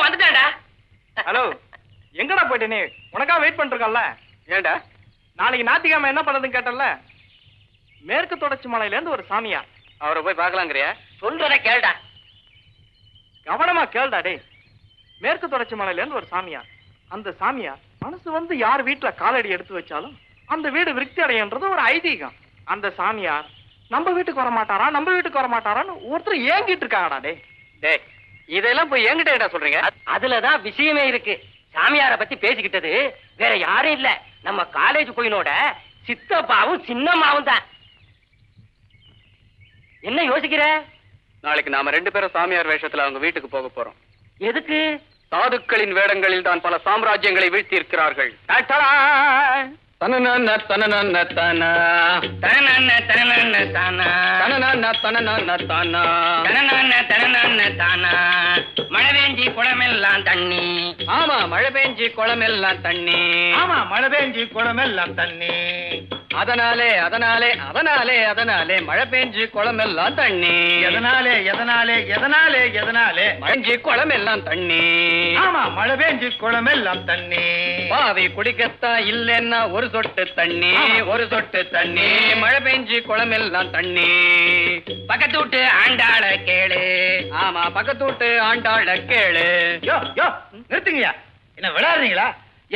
வந்துட்டான்டா. ஹலோ, எங்கடா போயிட்ட நீ? உனக்கா வெயிட் பண்ணிருக்கோம்ல. ஏண்டா? நாளைக்கு ஞாயிற்றுக்கிழமை என்ன பண்றதுன்னு கேட்டல. மேற்கு தொடர்ச்சி மலையில இருந்து ஒரு சாமியார். அவரை போய் பார்க்கலாங்கிறியா? சொல்றத கேளுடா. கவனமா கேளுடா டேய். மேற்கு தொடர்ச்சி மலையில இருந்து ஒரு சாமியார். அந்த சாமியார் மனசு வந்து யார் வீட்டுல காலடி எடுத்து வச்சாலும் அந்த வீடு விருத்தி அடையன்றது ஒரு ஐதீகம். அந்த சாமியார் நம்ம வீட்டுக்கு வர மாட்டாரா, நம்ம வீட்டுக்கு வர மாட்டாரான்னு ஒருத்தர் ஏங்கிட்டு இருக்காங்கடா டேய். டேய், இதெல்லாம் போய் என்கிட்ட என்ன சொல்றீங்க? அதுலதான் விஷயமே இருக்கு. சாமியார பத்தி பேசிக்கிட்டது வேற யாரும் இல்ல, நம்ம காலேஜ் கோயிலோட சித்தப்பாவும் சின்னம்மாவும் தான். என்ன யோசிக்கிற? நாளைக்கு நாம 2 பேரும் சாமியார் வேஷத்துல அவங்க வீட்டுக்கு போக போறோம். எதுக்கு? சாதுக்களின் வேடங்களில் தான் பல சாம்ராஜ்யங்களை வீழ்த்தி இருக்கிறார்கள். தனனன தனனன தனா தனனன தனனன தானா தனனன தனனன தானா தனனன தனனன தானா. மழை பெஞ்சி குளமெல்லாம் தண்ணி. ஆமா, மழை பெஞ்சி குளமெல்லாம் தண்ணி. ஆமா, மழை பெஞ்சி குளமெல்லாம் தண்ணி. அதனாலே அதனாலே அதனாலே அதனாலே மழை பெஞ்சி குளமெல்லாம் தண்ணி. எதனாலே எதனாலே எதனாலே எதனாலே மழைஞ்சி குளமெல்லாம் தண்ணி. ஆமா, மழை பெஞ்சி குளமெல்லாம் தண்ணி. பாவி குடிக்கத்தான் இல்லைன்னா ஒரு சொட்டு தண்ணி, ஒரு சொட்டு தண்ணி. மழை பெஞ்சி குளமெல்லாம் தண்ணி. பக்கத்து விட்டு ஆண்டாள கேளு. ஆமா, பக்கத்து வீட்டு ஆண்டாள கேளு. யோ யோ நிறுத்துங்கய்யா. என்ன விளையாடுறீங்களா?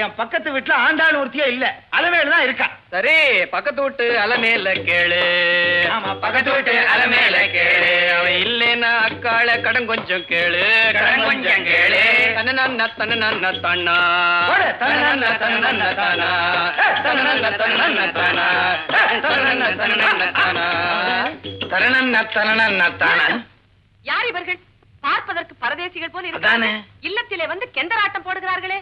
என் பக்கத்து வீட்டுல ஆண்டாள் ஒருத்தியே இல்ல, அலமேலுதான் இருக்கா. சரி, பக்கத்து வீட்டு அலமேல கேளு. ஆமா, பக்கத்து வீட்டு அலமேல கேளு. அவன் இல்லைன்னா அக்காள கடன் கொஞ்சம் கேளு, கடன் கொஞ்சம் கேளு. தனனன்ன தனனன்ன தானா போடு, தனனன்ன தனனன்ன தானா தனனன்ன தனனன்ன தானா தனனன்ன தனனன்ன தானா தரணன்ன தரணன்ன தான. யார் இவர்கள்? பார்ப்பதற்கு பரதேசிகள் போல அதானே. இருக்கிறார்கள். இல்லத்திலே வந்து கெந்தராட்டம் போடுகிறார்களே.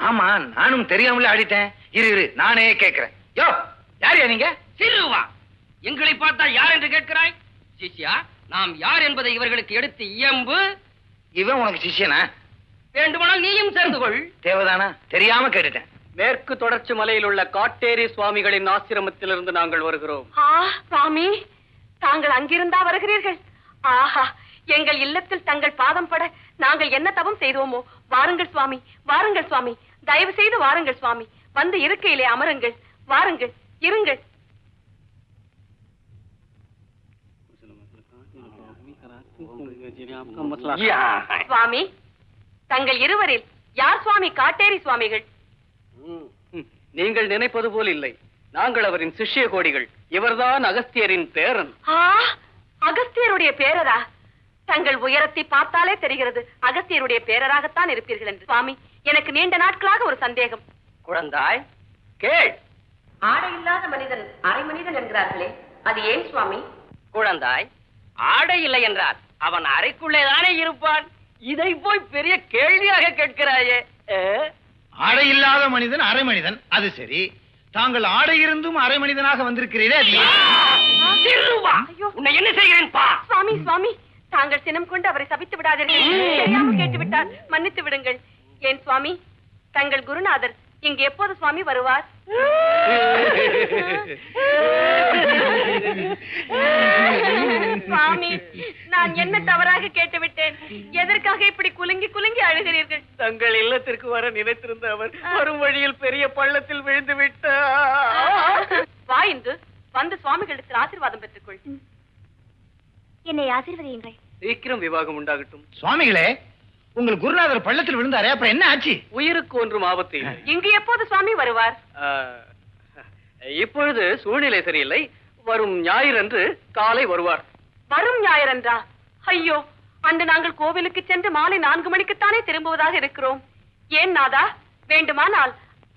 ஆமா, நானும் தெரியாமலே ஆடிட்டேன். இரு நானே கேக்குறேன். யோ, யாரையா நீங்க? சிறுவா, எங்களை பார்த்தா யார் என்று கேட்கிறாய்? சிஷ்யா, நாம் யார் என்பதை இவர்களுக்கு எடுத்து இயம்பு. இவன் உனக்கு சிஷ்யனா? வேண்டுமானால் நீயும் சேர்ந்து கொள். தேவதானா? தெரியாம கேட்டுட்டேன். மேற்கு தொடர்ச்சி மலையில் உள்ள காட்டேரி சுவாமிகளின் ஆசிரமத்திலிருந்து நாங்கள் வருகிறோம். சுவாமி, தாங்கள் அங்கிருந்தா வருகிறீர்கள்? ஆஹா, எங்கள் இல்லத்தில் தங்கள் பாதம் பட நாங்கள் என்ன தவம் செய்தோமோ. வாருங்கள் சுவாமி, வாருங்கள் சுவாமி, தயவு செய்து வாருங்கள் சுவாமி, வந்து இருக்கையிலே அமருங்கள், வாருங்கள், இருங்கள். சுவாமி, தங்கள் இருவரில் யார் சுவாமி காட்டேரி சுவாமிகள்? நீங்கள் நினைப்பது போல் இல்லை. நாங்கள் அவரின் சிஷ்ய கோடிகள். இவர்தான் அகஸ்தியரின் பேரன். அகஸ்தியருடைய பேரரா? தங்கள் உயரத்தை பார்த்தாலே தெரிகிறது அகஸ்தியருடைய பேரராகத்தான் இருப்பீர்கள் என்று. சுவாமி, எனக்கு நீண்ட நாட்களாக ஒரு சந்தேகம். குழந்தாய், கேள். ஆடை இல்லாத மனிதன் அரை மனிதன் என்கிறார்களே, அது ஏன் சுவாமி? குழந்தாய், ஆடை இல்லை என்றால் அவன் அறைக்குள்ளேதானே இருப்பான். இதை போய் பெரிய கேள்வியாக கேட்கிறாயே. ஆடை இல்லாத மனிதன் அரை மனிதன், அது சரி. தாங்கள் ஆடை இருந்தும் அரை மனிதனாக வந்திருக்கிறீரே, அது உன்னை என்ன செய்கிறேன் பா. சுவாமி, சுவாமி, தாங்கள் சினம் கொண்டு அவரை சபித்து விடாதீர்கள். தெரியாமல் கேட்டு விட்டார், மன்னித்து விடுங்கள். ஏன் சுவாமி, தங்கள் குருநாதர் இங்கு எப்போது சுவாமி வருவார்? சுவாமி, நான் என்ன தவறாக கேட்டு விட்டேன்? எதற்காக இப்படி குலுங்கி குலுங்கி அழுகிறீர்கள்? தங்கள் இல்லத்திற்கு வர நினைத்திருந்த அவர் வரும் வழியில் பெரிய பள்ளத்தில் விழுந்து விட்டார். வா இன்று வந்து சுவாமிகளிடத்தில் ஆசீர்வாதம் பெற்றுக்கொள். என்னை ஆசீர்வதியுங்கள். சீக்கிரம் விவாகம் உண்டாகட்டும். சுவாமிகளே, உங்கள் குருநாதர் பள்ளத்தில் விழுந்தாரே, அப்புறம் என்ன ஆச்சு? உயிருக்கு ஒன்றும் ஆபத்து இல்லை. இங்கு எப்போது சுவாமி வருவார்? இப்பொழுது சூழ்நிலை சரியில்லை. வரும் ஞாயிறன்று காலை வருவார். வரும் ஞாயிறன்றா? ஐயோ, அன்று நாங்கள் கோவிலுக்கு சென்று மாலை 4 மணிக்குத்தானே திரும்புவதாக இருக்கிறோம். ஏன் நாதா, வேண்டுமானால்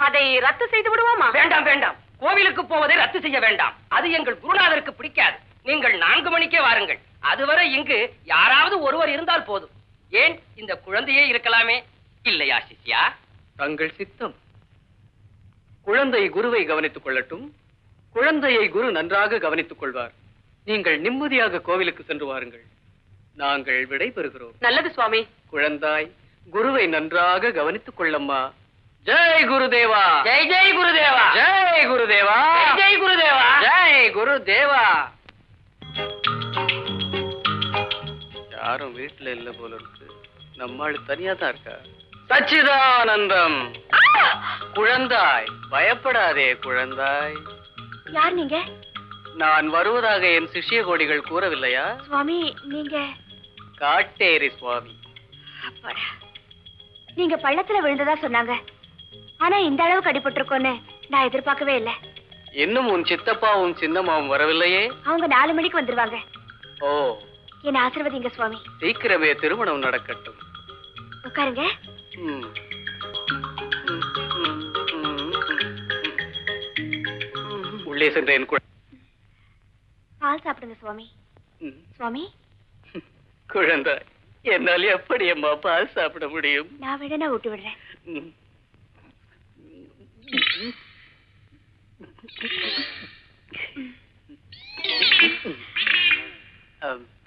அதை ரத்து செய்து விடுவோமா? வேண்டாம் வேண்டாம், கோவிலுக்கு போவதை ரத்து செய்ய வேண்டாம். அது எங்கள் குருநாதருக்கு பிடிக்காது. நீங்கள் 4 மணிக்கே வாருங்கள். அதுவரை இங்கு யாராவது ஒருவர் இருந்தால் போதும். ஏன், இந்த குழந்தையே இருக்கலாமே. இல்லையா சிஷ்யா? தங்கள் சித்தம். குழந்தை குருவை கவனித்துக் கொள்ளட்டும். குழந்தையை குரு நன்றாக கவனித்துக் கொள்வார். நீங்கள் நிம்மதியாக கோவிலுக்கு சென்று வாருங்கள். நாங்கள் விடை பெறுகிறோம். நல்லது சுவாமி. குழந்தாய், குருவை நன்றாக கவனித்துக் கொள்ளம்மா. ஜெய் குருதேவா. ஜெய் ஜெய் குருதேவா. ஜெய் குருதேவா. ஜெய் குருதேவா. ஜெய் குருதேவா. யாரும் வீட்டுல இல்ல போல இருக்கு. நம்மாள் தனியா தான் இருக்கா. சச்சிதானந்தம். குழந்தாய், பயப்படாதே குழந்தாய். யார் நீங்க? நான் வருவதாக என் சிஷ்ய கோடிகள் கூறவில்லையா? சுவாமி, நீங்க? காட்டேரி சுவாமி. நீங்க பள்ளத்துல விழுந்ததா சொன்னாங்க. ஆனா இந்த அளவு கடிபட்டிருக்கோன்னு நான் எதிர்பார்க்கவே இல்லை. இன்னும் உன் சித்தப்பாவும் சின்னம்மாவும் வரவில்லையே? அவங்க 4 மணிக்கு வந்துருவாங்க. ஓ, என்ன ஆசீர்வதிங்க சுவாமி. சீக்கிரமே திருமணம் நடக்கட்டும். உட்காருங்க. உள்ளே சென்ற என் பால் சாப்பிடுங்க சுவாமி. சுவாமி, குழந்தை, என்னால் எப்படி அம்மா பால் சாப்பிட முடியும்? நான் வேணா ஊட்டி விடுறேன்.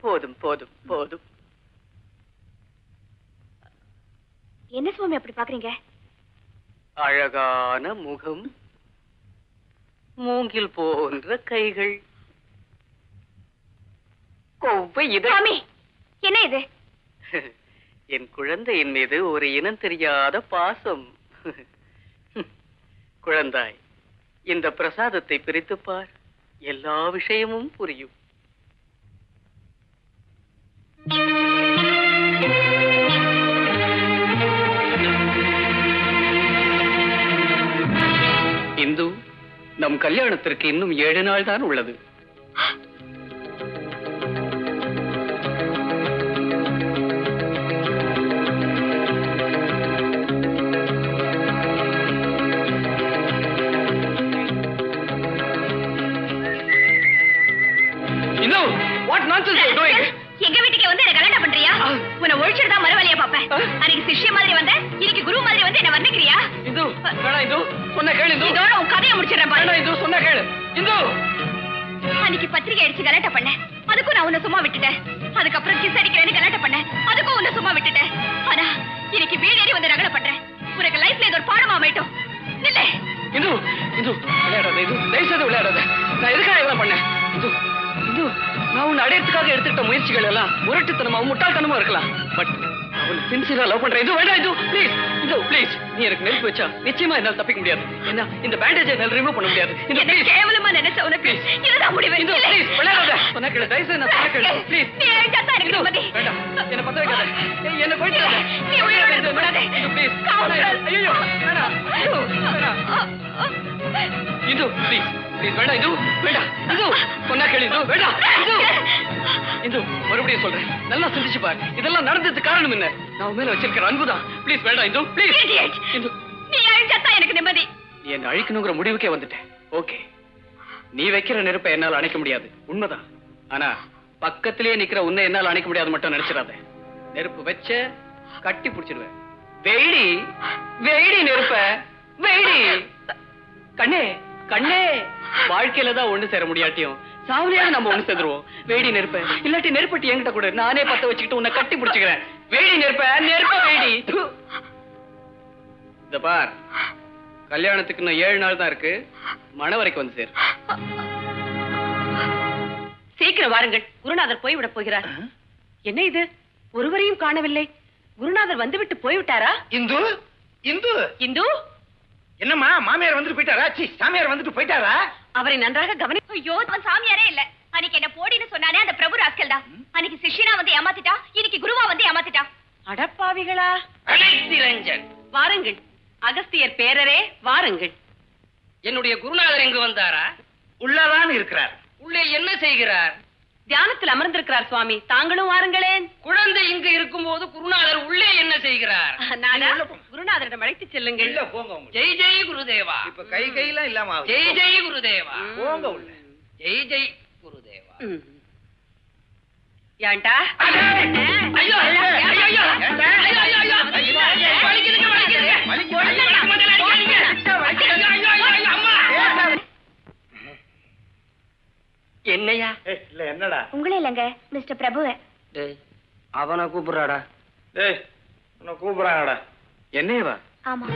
போதும் போதும் போதும். என்ன சுவாமி அப்படி பாக்குறீங்க? அழகான முகம், மூங்கில் போன்ற கைகள், கொவ்வை சுவாமி, என்ன இது? என் குழந்தையின் மீது ஒரு இனம் தெரியாத பாசம். குழந்தாய், இந்த பிரசாதத்தை பிரித்துப் பார், எல்லா விஷயமும் புரியும். இந்து, நம் கல்யாணத்திற்கு இன்னும் 7 நாள் தான் உள்ளது. எங்க வீட்டுக்கு வந்து என்ன கல்யாணம் பண்றியா? உன்னை ஒழிச்சிட்டு தான் மறுவழியா பாப்பேன். அன்னைக்கு சிஷ்ய மாதிரி வந்த, இன்னைக்கு குரு மாதிரி வந்து என்ன வர்ணிக்கிறியா? இந்து, வேணாம் இந்து, சொன்ன கேளு இந்து. இதோட உன் கதையை முடிச்சிடுறேன் பாரு. வேணாம் இந்து, சொன்ன கேளு இந்து. அன்னைக்கு பத்திரிகை அடிச்சு கலாட்டா பண்ண, அதுக்கும் நான் உன்னை சும்மா விட்டுட்டேன். அதுக்கப்புறம் கிஸ் அடிக்கிறேன்னு கலாட்டம் பண்ணேன், அதுக்கும் உன்னை சும்மா விட்டுட்டேன். ஆனா இன்னைக்கு வீடேறி வந்து ரகலை பண்றேன். உனக்கு லைஃப்ல இது ஒரு பாடமா அமையட்டும். இல்ல இந்து இந்து விளையாடாத, இது தயவுசெய்து விளையாடாத. நான் எதுக்காக இதெல்லாம் பண்ணேன்? இந்து இந்து நான் உன்னை அடையறதுக்காக எடுத்துக்கிட்ட முயற்சிகள் எல்லாம் முரட்டுத்தனமாவும் முட்டாள்தனமா இருக்கலாம். பட் அவனை சின்சியரா லவ் பண்றேன். இது வேண்டாம், இது ப்ளீஸ், இது ப்ளீஸ். நீ எனக்கு நெருப்பு வச்சா நிச்சயமா என்னால தப்பிக்க முடியாது. என்ன இந்த பேண்டேஜை என்னால ரிமூவ் பண்ண முடியாது. இந்த ப்ளீஸ் கேவலமா நினைச்ச உனக்கு இதுதான் முடிவு. இந்து ப்ளீஸ் விளையாடாத. உனக்கு தயவுசெய்து நான் சொல்ல ப்ளீஸ். நீ அழுத்தா எனக்கு நிம்மதி. வேண்டாம், என்ன பத்த வைக்காத. என்ன போயிட்டு நீ உயிரோட இருக்க கூடாது. ப்ளீஸ். ஐயோ வேண்டாம், இது ப்ளீஸ் ப்ளீஸ் வேண்டாம், இது வேண்டாம், இது சொன்னா கேளு, இது வேண்டாம், இது இது மறுபடியும் சொல்றேன், நல்லா சிந்திச்சு பாரு. இதெல்லாம் நடந்ததுக்கு காரணம் என்ன? நான் உன் மேல வச்சிருக்கிற அன்புதான். ப்ளீஸ் வேண்டாம், இது ப்ளீஸ். இது நீ அழுத்தா எனக்கு நிம்மதி. நீ என்ன அழிக்கணுங்கிற முடிவுக்கே வந்துட்டேன். ஓகே, நீ வைக்கிற நெருப்பை என்னால அணைக்க முடியாது, உண்மைதான். ஆனா பக்கத்திலேயே நிக்கிற உன்னை என்னால அணைக்க முடியாது மட்டும் நினைச்சிடாத. நெருப்பு வச்ச கட்டி பிடிச்சிடுவேன். வெயிடி வெயிடி நெருப்ப வெயிடி. கண்ணே கண்ணே, வாழ்க்கையில தான் ஒண்ணு சேர முடியாட்டியும் சாவலியாக நம்ம ஒண்ணு சேர்ந்துருவோம். வேடி நெருப்ப, இல்லாட்டி நெருப்பட்டி என்கிட்ட கூட, நானே பத்த வச்சுக்கிட்டு உன்னை கட்டி பிடிச்சுக்கிறேன். வேடி நெருப்ப நெருப்ப வேடி. இந்த பார், கல்யாணத்துக்கு இன்னும் 7 நாள் தான் இருக்கு. மணவரைக்கு வந்து சேரு. சீக்கிரம் வாருங்கள், குருநாதர் போய்விட போகிறார். என்ன இது, ஒருவரையும் காணவில்லை. குருநாதர் வந்துவிட்டு போய்விட்டாரா? இந்து இந்து இந்து, என்னம்மா, மாமியார் வந்துட்டு போயிட்டாரா? சி, சாமியார் வந்துட்டு போயிட்டாரா? அவரை நன்றாக கவனி. ஐயோ, அவன் சாமியாரே இல்ல. அன்னைக்கு என்ன போடின்னு சொன்னானே அந்த பிரபு ராஸ்கல் தான். அன்னைக்கு சிஷ்யனா வந்து ஏமாத்திட்டா, இன்னைக்கு குருவா வந்து ஏமாத்திட்டா. அடப்பாவிகளா! அனைத்திரஞ்சன், வாருங்கள், அகஸ்தியர் பேரரே வாருங்கள். என்னுடைய குருநாதர் இங்கு வந்தாரா? உள்ளதான் இருக்கிறார். உள்ளே என்ன செய்கிறார்? தியானத்தில் அமர்ந்திருக்கிறார் சுவாமி, தாங்களும் வாருங்களேன். குழந்தை இங்கு இருக்கும்போது குருநாதர் உள்ளே என்ன செய்கிறார்? நானா? குருநாதரிடம் அழைத்துச் செல்லுங்கள். இல்ல, போங்க உள்ள. ஜெய் ஜெய் குருதேவா. இப்ப கையெல்லாம் இல்லாம ஆகுது. ஜெய் ஜெய் குருதேவா. போங்க உள்ள. ஜெய் ஜெய் குருதேவா. ஏன்டா? ஐயோ ஐயோ ஐயோ ஐயோ ஐயோ ஐயோ, வலிக்குதுங்க வலிக்குதுங்க. என்னையா? இல்ல என்னடா? உங்களே இல்லங்க, மிஸ்டர் பிரபு. டேய், அவனை கூப்பிடுறாடா. டேய், உன்னை கூப்பிடுறாங்கடா. என்னையவா? ஆமா.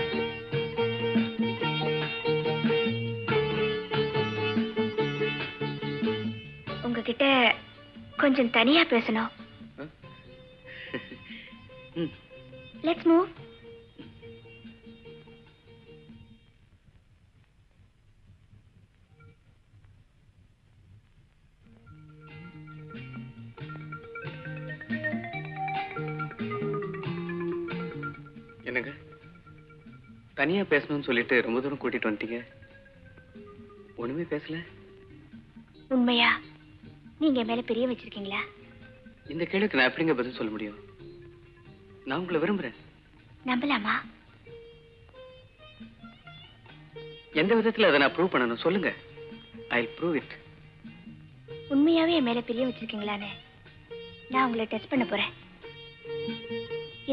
உங்ககிட்ட கொஞ்சம் தனியா பேசணும். Let's move. என்னங்க, தனியா பேசணும்னு சொல்லிட்டு ரொம்ப தூரம் கூட்டிட்டு வந்துட்டீங்க, ஒண்ணுமே பேசல. உண்மையா நீங்க என் மேல பிரிய வச்சிருக்கீங்களா? இந்த கேளுக்கு நான் எப்படிங்க பதில் சொல்ல முடியும்? நான் உங்களை விரும்புறேன். நம்பலாமா? எந்த விதத்துல அதை நான் ப்ரூவ் பண்ணணும் சொல்லுங்க. I'll prove it. உண்மையாவே என் மேல பிரிய வச்சிருக்கீங்களான்னு நான் உங்களை டெஸ்ட் பண்ண போறேன்.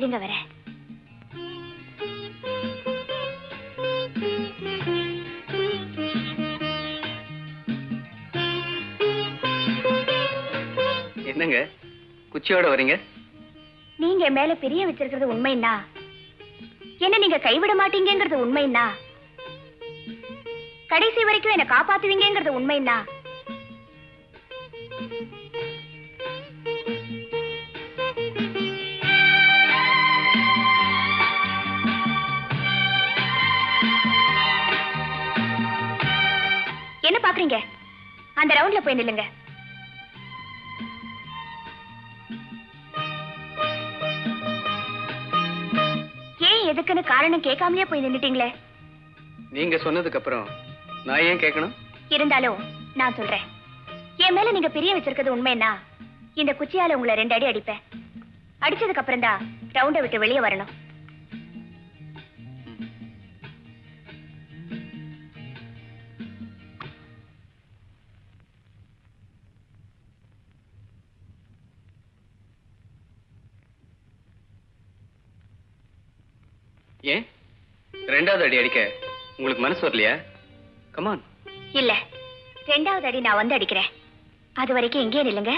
இருங்க வரேன். என்னங்க குச்சியோட வரீங்க? நீங்க என் மேல பிரிய வச்சிருக்கிறது உண்மைன்னா, என்ன நீங்க கைவிட மாட்டீங்கிறது உண்மைன்னா, கடைசி வரைக்கும் என்ன காப்பாத்துவீங்கிறது உண்மைன்னா, என்ன பாக்குறீங்க? அந்த ரவுண்ட்ல போய் நில்லுங்க. ஏன் எதுக்குன்னு காரணம் கேட்காமலே போய் நின்னுட்டீங்களே? நீங்க சொன்னதுக்கு அப்புறம் நான் ஏன் கேட்கணும்? இருந்தாலும் நான் சொல்றேன், என் மேல நீங்க பிரிய வச்சிருக்கிறது உண்மைன்னா, இந்த குச்சியால உங்களை 2 அடி அடிப்பேன். அடிச்சதுக்கு அப்புறம் தான் ரவுண்டை விட்டு வெளியே வரணும். ஏன் 2வது அடி அடிக்க உங்களுக்கு மனசு வரலையா? கமான். இல்ல, 2வது அடி நான் வந்து அடிக்கிறேன். அது வரைக்கும் எங்கே நில்லுங்க.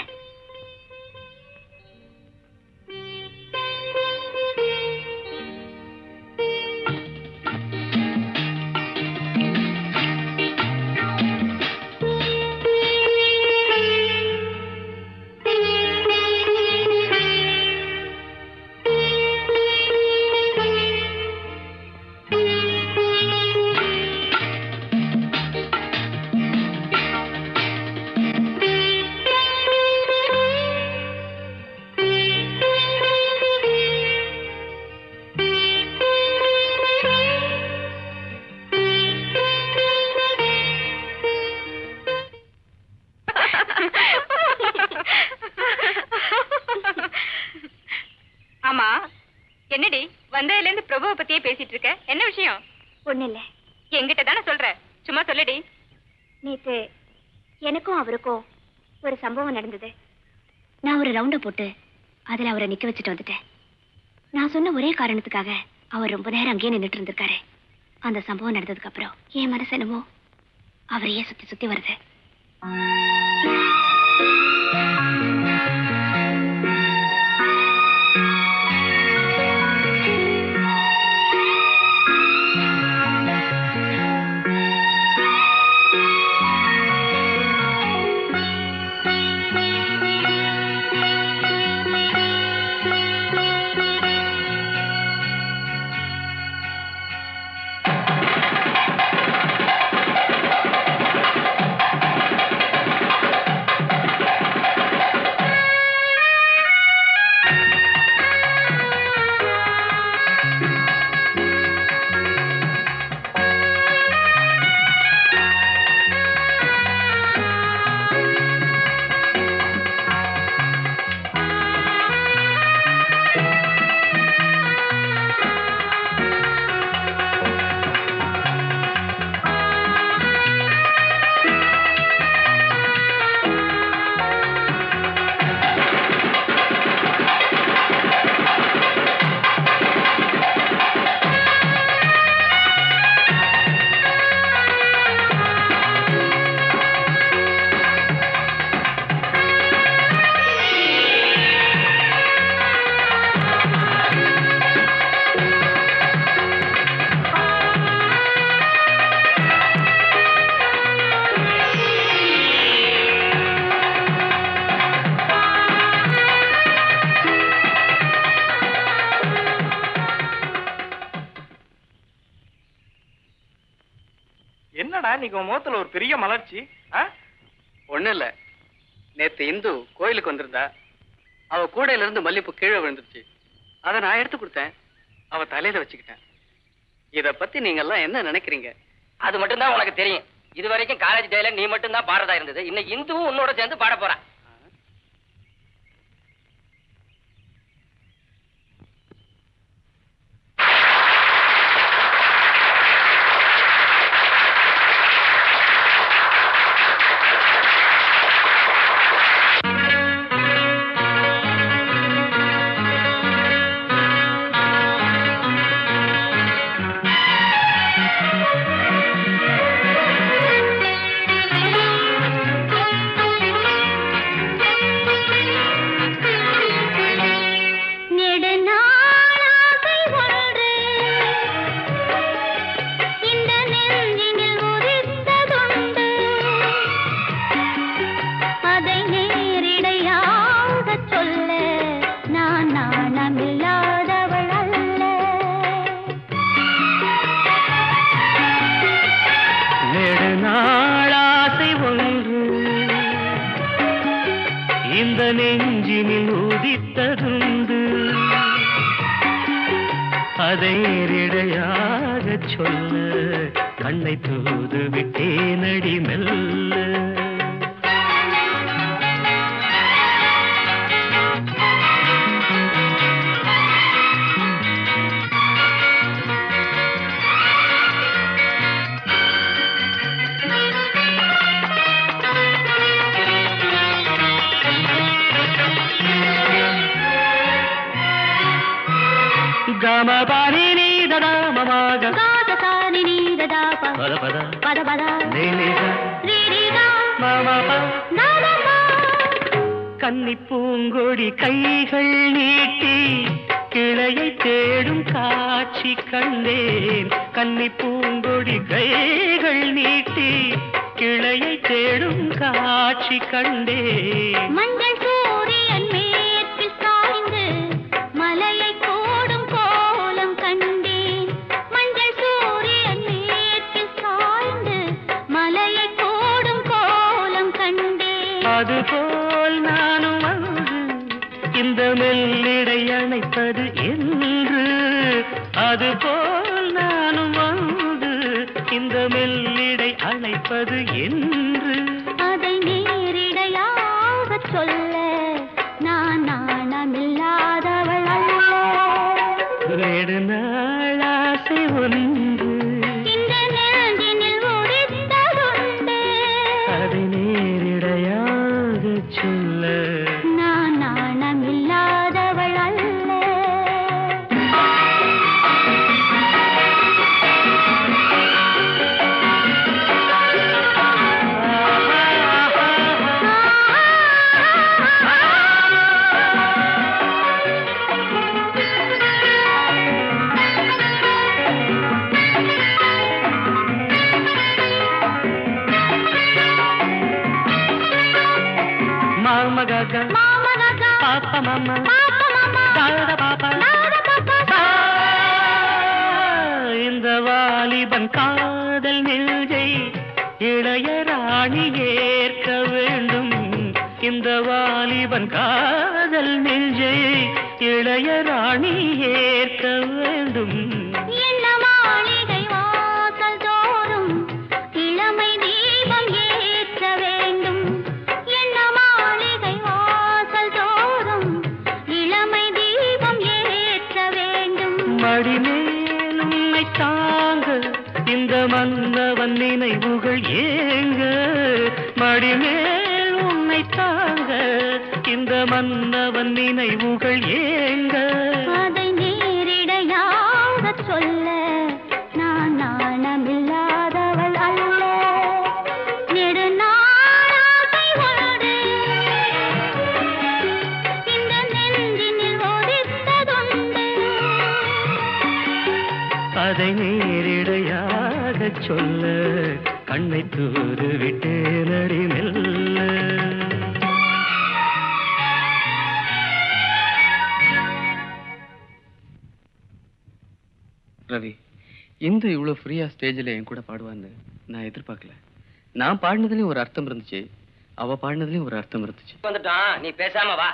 ஆமா, என்னடி வந்ததுல இருந்து பிரபுவை பத்தியே பேசிட்டு இருக்க? என்ன விஷயம்? ஒண்ணு இல்ல. என்கிட்ட தானே சொல்ற, சும்மா சொல்லுடி. நேத்து எனக்கும் அவருக்கும் ஒரு சம்பவம் நடந்தது. நான் ஒரு ரவுண்ட போட்டு அதுல அவரை நிக்க வச்சுட்டு வந்துட்டேன். நான் சொன்ன ஒரே காரணத்துக்காக அவர் ரொம்ப நேரம் அங்கேயே நின்றுட்டு இருந்திருக்காரு. அந்த சம்பவம் நடந்ததுக்கு அப்புறம் என் மனசு என்னமோ அவரையே சுத்தி சுத்தி வருது. என்னடா இன்னைக்கு உன் முகத்துல ஒரு பெரிய மலர்ச்சி? ஒண்ணு இல்ல, நேத்து இந்து கோயிலுக்கு வந்திருந்தா. அவ கூடையில இருந்து மல்லிப்பூ கீழே விழுந்துருச்சு. அதை நான் எடுத்து கொடுத்தேன். அவ தலையில வச்சுக்கிட்டேன். இத பத்தி நீங்க எல்லாம் என்ன நினைக்கிறீங்க? அது மட்டும் தான் உனக்கு தெரியும். இது வரைக்கும் காலேஜ் டேல நீ மட்டும் தான் பாடுறதா இருந்தது. இன்னைக்கு இந்துவும் உன்னோட சேர்ந்து பாட போறான். நெஞ்சினில் உதித்ததுண்டு அதை நேரிடையாக சொல்ல கண்ணை தூது விட்டேனடி மெல்ல. గమ పాని నీ దదా మమగ గాత సాని నీ దదా పద పద పద పద నీ నీ రీ రీ గా మమ ప నా నా கன்னி பூங்கொடி கைகள் நீட்டி கிளையை தேடும் காட்சி கண்டேன். கன்னி பூங்கொடி கைகள் நீட்டி கிளையை தேடும் காட்சி கண்டேன். மஞ்சள் சூரியன் மேற்கில் சாய்ந்து மலையை கோடும் கோலம் கண்டேன். மஞ்சள் சூரியன் மேற்கில் சாய்ந்து மலையை கோடும் கோலம் கண்டேன். அதுபோல் நானும் வந்து இந்த மெல்லிடை அணைப்பது என்று. அதுபோல் நானும் வந்து இந்த மெல்லிடை அணைப்பது என்று. அதை நேரிடையாக சொல்ல நான் நாணமில்லாதவள் அல்ல. நெடுநாள் ஆசை ஒன்று இந்த நெஞ்சினில் உதித்ததுண்டு. அதை நேரிடையாக சொல்ல நான் நாணமில்லாதவள் அல்ல. மாமகாக மாமகாகா, பாப்பா மாமா பாப்பா மாமா, தாட பாப்பா தாட பாப்பா. இந்த வாலிபன் காதல் நெஞ்சை இளையராணி ஏற்க வேண்டும். இந்த வாலிபன் காதல் நெஞ்சை இளையராணி ஏற்க வேண்டும். என்ன மாளிகை வாசல் தோறும் இளமை தீபம் ஏற்ற வேண்டும். என்ன மாளிகை வாசல் தோறும் இளமை தீபம் ஏற்ற வேண்டும். மடிமேல் உன்னை தாங்க இந்த மன்னவன் நினைவுகள் ஏங்க. மடிமேல் உன்னை தாங்க இந்த மன்னவன் நினைவுகள் ஏங்க. அதை நேரிடையாக சொல்ல நான் நாணமில்லாதவள் அல்ல. நெடுநாளாசை ஒன்று இந்த நெஞ்சினில் ஒதித்ததுண்டு. அதை நேரிடையாக சொல்ல கண்ணை தூது விட்டு நடி மெல்ல. ரவி, இந்த இவ்வளவு ஃப்ரீயா ஸ்டேஜில் என் கூட பாடுவான்னு நான் எதிர்பார்க்கல. நான் பாடினதுலயும் ஒரு அர்த்தம் இருந்துச்சு, அவ பாடினதுலயும் ஒரு அர்த்தம் இருந்துச்சு. வந்துட்டான், நீ பேசாம வா.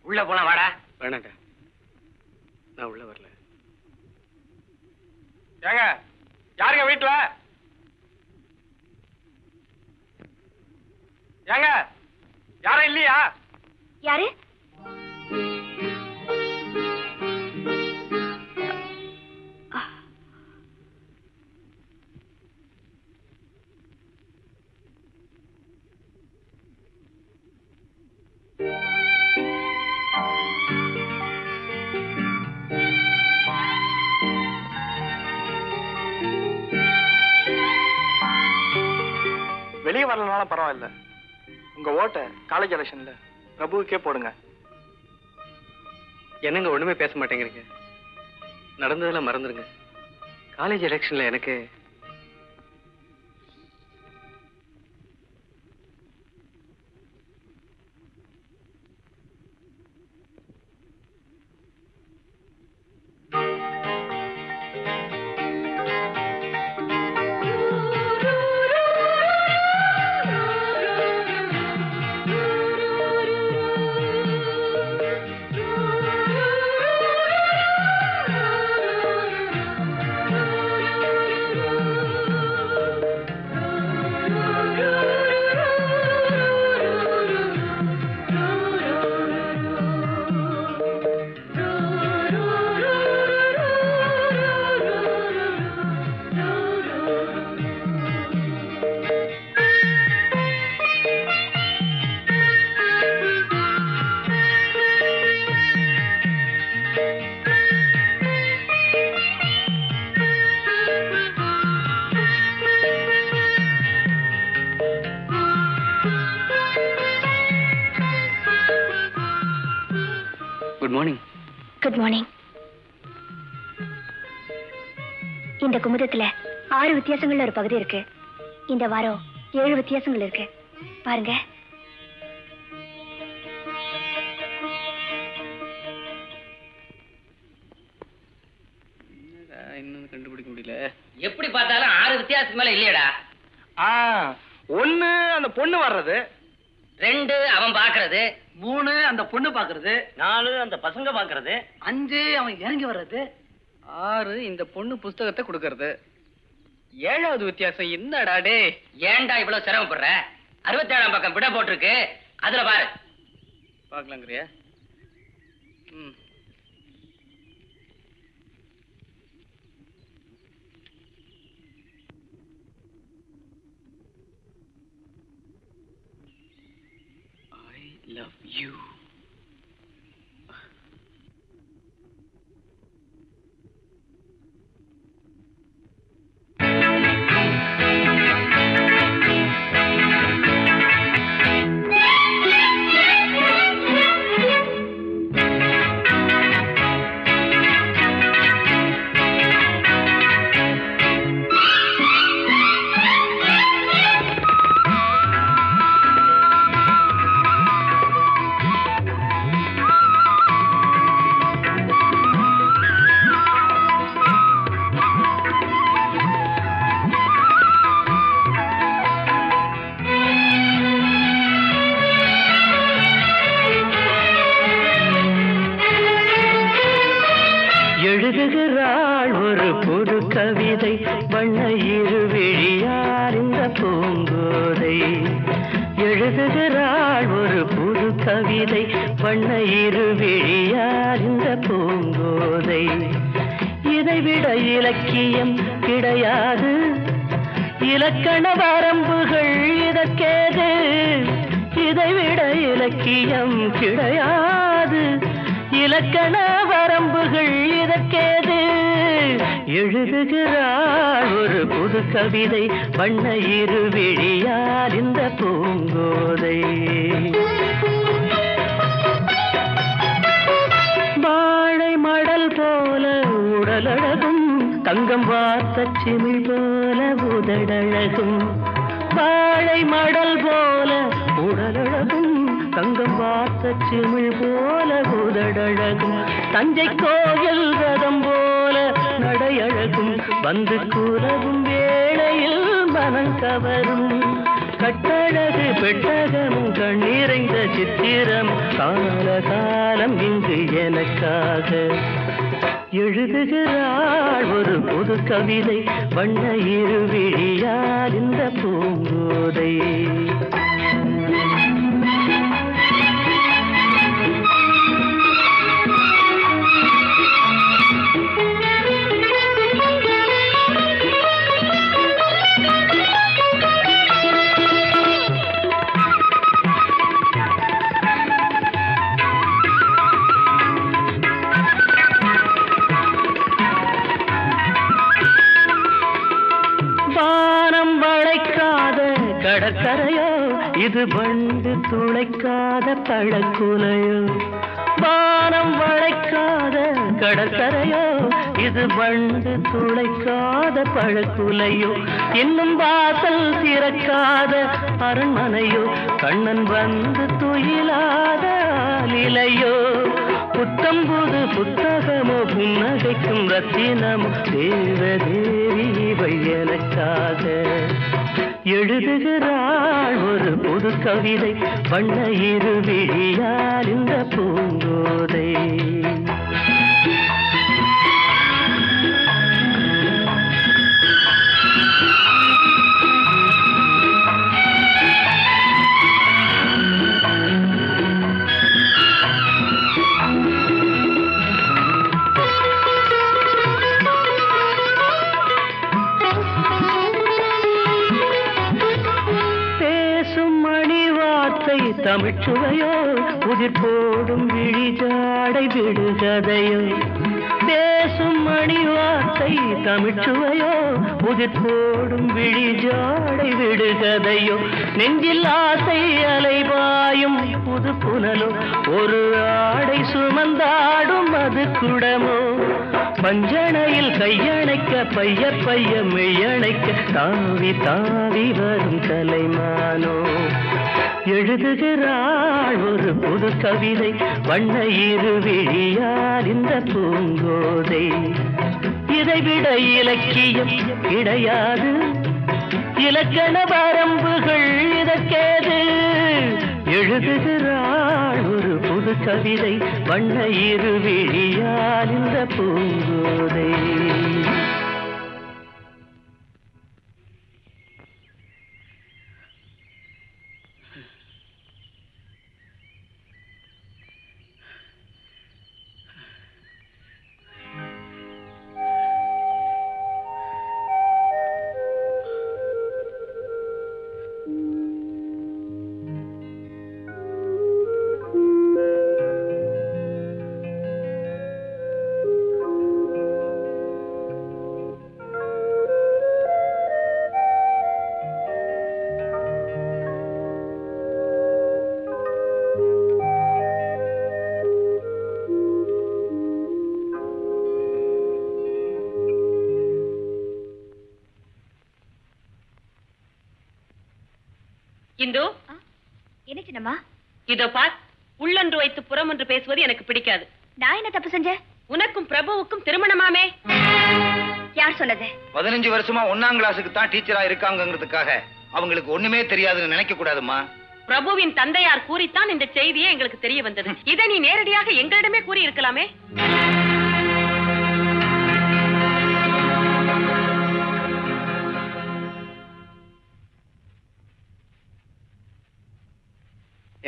உள்ள போலாம், வாடா. வேணாண்டா, நான் உள்ள வரல. ஏங்க யாருங்க வீட்டுல? ஏங்க யாரும் இல்லையா? யாரு? வெளியே வரலனாலும் பரவாயில்ல, உங்க ஓட்டை காலேஜ் எலெக்ஷன்ல பிரபுவுக்கே போடுங்க. என்னங்க ஒண்ணுமே பேச மாட்டேங்கிறீங்க? நடந்ததெல்லாம் மறந்துருங்க. காலேஜ் எலெக்ஷன்ல எனக்கு குட் மார்னிங். Good morning. இந்த குமுதத்துல 6 வித்தியாசங்கள்ல ஒரு பகுதி இருக்கு. இந்த வாரம் 7 வித்தியாசங்கள் இருக்கு. பாருங்க. இன்னும் கண்டுபிடிக்க முடியல. எப்படி பார்த்தாலும் 6 வித்தியாசம் மேல இல்லையடா. 1 அந்த பொண்ணு வர்றது, 2 அவன் பாக்குறது, 3 அந்த பொண்ணு பாக்குறது, 4 அந்த பசங்க பாக்குறது, 5 அவன் இறங்கி வர்றது, 6 இந்த பொண்ணு புஸ்தகத்தை கொடுக்கறது. 7வது வித்தியாசம் என்னடா டே? ஏன்டா இவ்வளவு சிரமப்படுற? 67ஆம் பக்கம் விட போட்டிருக்கு, அதுல பாரு. பாக்கலாங்கிறியா? I love you. எழுதுகிறாள் ஒரு புது கவிதை, வண்ண இருவிழியார் இந்த பூங்கோதை. எழுதுகிறாள் ஒரு புது கவிதை, வண்ண இருவிழியார் இந்த பூங்கோதை. இதைவிட இலக்கியம் கிடையாது, இலக்கண வரம்புகள் இதற்கேது. இதைவிட இலக்கியம் கிடையாது, இலக்கண வரம்புகள் இதற்கேது. எழுதுகிறாள் ஒரு புது கவிதை, வண்ண இருவிழியார் இந்த பூங்கோதை. வாழை மடல் போல உடலழகும், தங்கம் வார்த்த சிமிழ் போல உதடழகும். வாழை மடல் போல உடலழகும், தங்கம் வார்த்த சிமிழ் போல உதடழகும். தஞ்சை கோயில் ரதம் போல நடையழகும், வந்து கூறவும் வேளையில் மனம் கவரும். கட்டழகு பெட்டகமும் கண்ணீரைந்த சித்திரம், கால காலம் இங்கு எனக்காக. எழுதுகிறாள் ஒரு புது கவிதை, வண்ண இருவிழியார் இந்த பூங்கோதை. கடற்கரையோ இது வண்டு துளைக்காத பழக்குலையோ. வானம் வளைக்காத கடற்கரையோ இது வண்டு துளைக்காத பழக்குலையோ. இன்னும் வாசல் திறக்காத அரண்மனையோ, கண்ணன் வந்து துயிலாத நிலையோ. புத்தம்புது புத்தகமோ, புன்னகைக்கும் ரத்தினமோ, தேவதேவி இவை எனக்காக. எழுதுகிறாள் ஒரு புது கவிதை, வண்ண இருவிழியார் இந்த பூங்கோதை. தமிழ்ச்சுவையோ, உதிர் போடும் விழிஜாடை விடுகதையோ. பேசும் மணி வார்த்தை தமிழ்ச்சுவையோ, உதிர் போடும் விழிஜாடை விடுகதையோ. நெஞ்சில் ஆசை அலைபாயும் புது புனலோ ஒரு ஆடை சுமந்தாடும் அது குடமோ பஞ்சணையில் கையணைக்க பைய பைய மெய்யணைக்க தாவி தாவி வரும் கலைமானோ எழுதுகிறாள் ஒரு புது கவிதை வண்ண இருவிழியால் இந்த பூங்கோதை இதைவிட இலக்கியம் கிடையாது இலக்கண வரம்புகள் இதற்கேது எழுதுகிறாள் ஒரு புது கவிதை வண்ண இருவிழியால் இந்த பூங்கோதை இந்து என்ன சின்னம்மா? இதோ பார், உள்ளொன்று வைத்து புறம் ஒன்று பேசுவது எனக்கு பிடிக்காது. நான் என்ன தப்பு செஞ்சேன்? உனக்கும் பிரபுவுக்கும் திருமணமாமே. யார் சொன்னது? 15 வருஷமா 1ஆம் கிளாஸுக்கு தான் டீச்சரா இருக்காங்கிறதுக்காக அவங்களுக்கு ஒண்ணுமே தெரியாதுன்னு நினைக்க கூடாதுமா. பிரபுவின் தந்தையார் கூறித்தான் இந்த செய்தியே எங்களுக்கு தெரிய வந்தது. இதை நீ நேரடியாக எங்களிடமே கூறி இருக்கலாமே.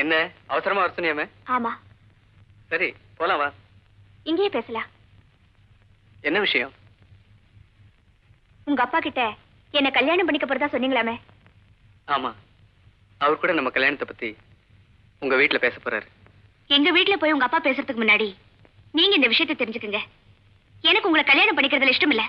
என்ன அவசரமா வர சொன்னியாமே? ஆமா, சரி போலாம் வா. இங்கேயே பேசலாம். என்ன விஷயம்? உங்க அப்பா கிட்ட என்ன கல்யாணம் பண்ணிக்க போறதா சொன்னீங்களாமே? ஆமா, அவர் கூட நம்ம கல்யாணத்தை பத்தி உங்க வீட்டுல பேச போறாரு. எங்க வீட்டுல போய் உங்க அப்பா பேசுறதுக்கு முன்னாடி நீங்க இந்த விஷயத்தை தெரிஞ்சுக்குங்க. எனக்கு உங்களை கல்யாணம் பண்ணிக்கிறதுல இஷ்டம் இல்ல.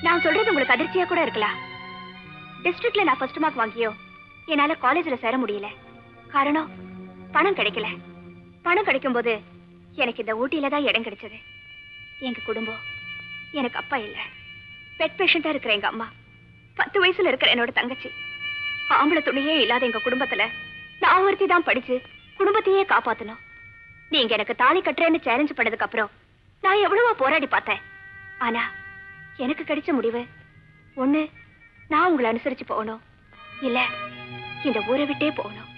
நான் சொல்றது உங்களுக்கு அதிர்ச்சியா கூட இருக்கலாம். டிஸ்ட்ரிக்ட்ல நான் ஃபர்ஸ்ட் மார்க் வாங்கியோ என்னால காலேஜ்ல சேர முடியல. காரணம் பணம் கிடைக்கல. பணம் கிடைக்கும் போது எனக்கு இந்த ஊட்டியில தான் இடம் கிடைச்சது. எங்க குடும்பம், எனக்கு அப்பா இல்ல. பெட் பேஷண்டா இருக்கிற எங்க அம்மா, 10 வயசுல இருக்கிற என்னோட தங்கச்சி, ஆம்பளை துணையே இல்லாத எங்க குடும்பத்துல நான் ஒருத்தி தான் படிச்சு குடும்பத்தையே காப்பாத்தணும். நீங்க எனக்கு தாலி கட்டுறேன்னு சேலஞ்ச் பண்ணதுக்கு அப்புறம் நான் எவ்வளவோ போராடி பார்த்தேன். ஆனா எனக்கு கிடைச்ச முடிவு ஒண்ணு, நான் உங்களை அனுசரிச்சு போகணும், இல்ல இந்த ஊரை விட்டே போகணும்.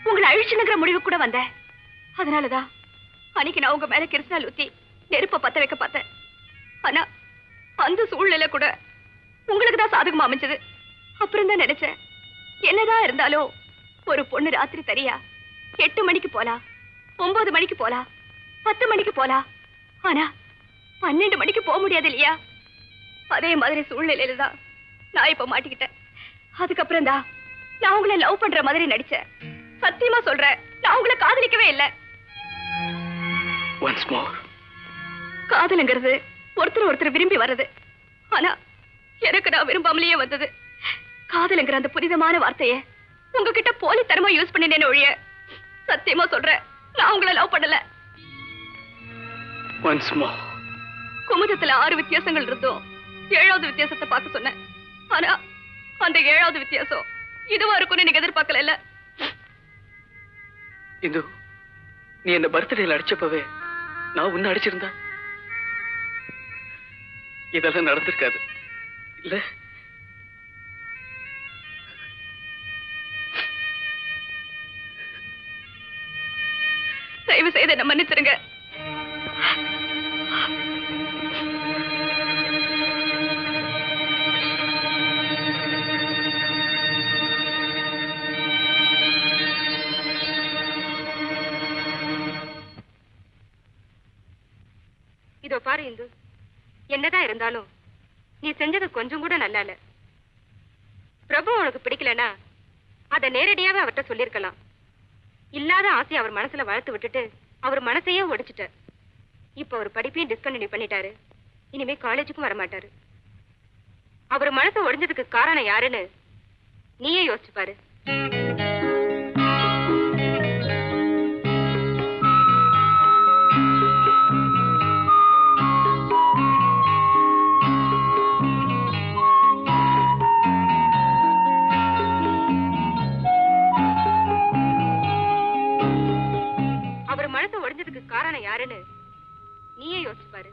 உங்களை அழிச்சுனுங்கிற முடிவு கூட வந்தேன். அதனாலதான் அன்னைக்கு நான் உங்க மேல கிருஷ்ணால் ஊத்தி நெருப்ப பத்த வைக்க பார்த்தேன். ஆனா அந்த சூழ்நிலை கூட உங்களுக்கு தான் சாதகமா அமைஞ்சது. அப்புறம் தான் நினைச்சேன், என்னதான் இருந்தாலும் ஒரு பொண்ணு ராத்திரி தனியா 8 மணிக்கு போலாம், 9 மணிக்கு போலாம், 10 மணிக்கு போலாம். ஆனா 12 மணிக்கு போக முடியாது இல்லையா? அதே மாதிரி சூழ்நிலையில தான் நான் இப்ப மாட்டிக்கிட்டேன். அதுக்கப்புறம் தான் நான் உங்களை லவ் பண்ற மாதிரி நடிச்சேன். சத்தியமா சொல்றேன், நான் உங்களை காதலிக்கவே இல்லை. Once more. காதலுங்கிறது ஒருத்தர் விரும்பி வர்றது. ஆனா எனக்கு நான் விரும்பாமலேயே வந்தது. காதலுங்கிற அந்த புனிதமான வார்த்தைய உங்ககிட்ட போலித்தனமா யூஸ் பண்ணினேன்னு ஒழிய சத்தியமா சொல்றேன், நான் உங்களை லவ் பண்ணல. Once more. குமுதத்துல 6 வித்தியாசங்கள் இருந்தோம். 7வது வித்தியாசத்தை பார்க்க சொன்னேன். ஆனா அந்த 7வது வித்தியாசம் இதுவா இருக்கும்னு நீங்க எதிர்பார்க்கல இல்ல? இந்து, நீ என்ன பர்த்டேல அடிச்சப்பவே நான் உன்னை அடிச்சிருந்தா இதெல்லாம் நடந்திருக்காது இல்ல? தயவு செய்து என்ன மன்னிச்சிருங்க. இதோ பாரு இந்து, என்னதான் இருந்தாலும் நீ செஞ்சது கொஞ்சம் கூட நல்லா இல்ல. பிரபு உனக்கு பிடிக்கலனா அதை நேரடியாவே அவர்கிட்ட சொல்லிருக்கலாம். இல்லாத ஆசையை அவர் மனசுல வளர்த்து விட்டுட்டு அவர் மனசையே ஒடிச்சிட்டார். இப்ப அவர் படிப்பையும் டிஸ்கண்டினியூ பண்ணிட்டாரு. இனிமே காலேஜுக்கும் வரமாட்டாரு. அவர் மனசு ஒடிஞ்சதுக்கு காரணம் யாருன்னு நீயே யோசிச்சு பாரு. அவர் மனசு ஒடிஞ்சதுக்கு காரணம் யாருன்னு நீயே யோசிச்சு பாரு.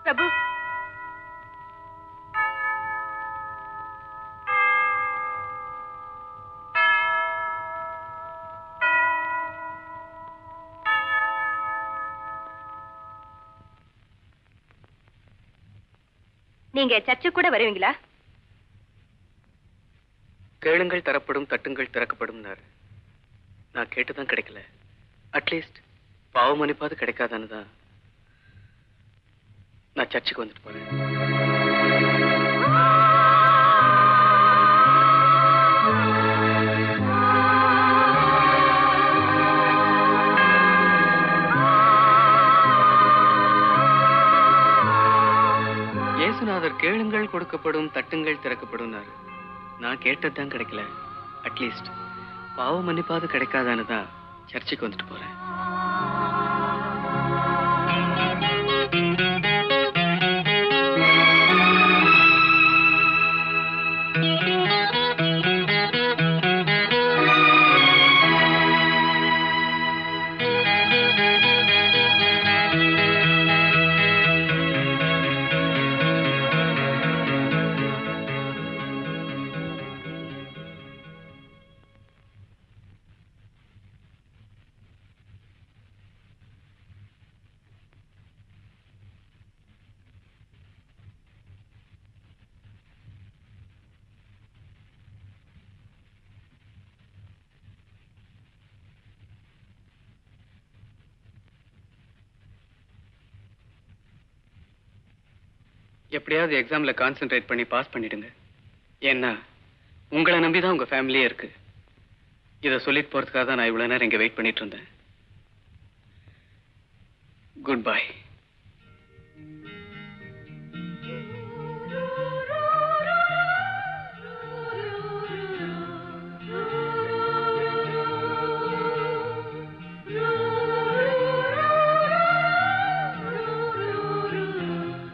பிரபு, நீங்க சர்ச்சு கூட வருவீங்களா? கேளுங்கள் தரப்படும், தட்டுங்கள் திறக்கப்படும். நான் கேட்டுதான் கிடைக்கல. அட்லீஸ்ட் பாவ மன்னிப்பாது கிடைக்காதான்னு தான் நான் சர்ச்சுக்கு வந்துட்டு போறேன். இயேசுநாதர் கேளுங்கள் கொடுக்கப்படும், தட்டுங்கள் திறக்கப்படும். நான் கேட்டதுதான் கிடைக்கல. அட்லீஸ்ட் பாவ மன்னிப்பாது கிடைக்காதான்னு தான் சர்ச்சுக்கு வந்துட்டு போறேன். எப்படியாவது எக்ஸாம்ல கான்சென்ட்ரேட் பண்ணி பாஸ் பண்ணிடுங்க. ஏன்னா உங்களை நம்பிதான் உங்க ஃபேமிலியே இருக்கு. இதை சொல்லிட்டு போறதுக்காக தான் நான் இவ்வளவு நேரம் இங்க வெயிட் பண்ணிட்டு இருந்தேன். Good bye.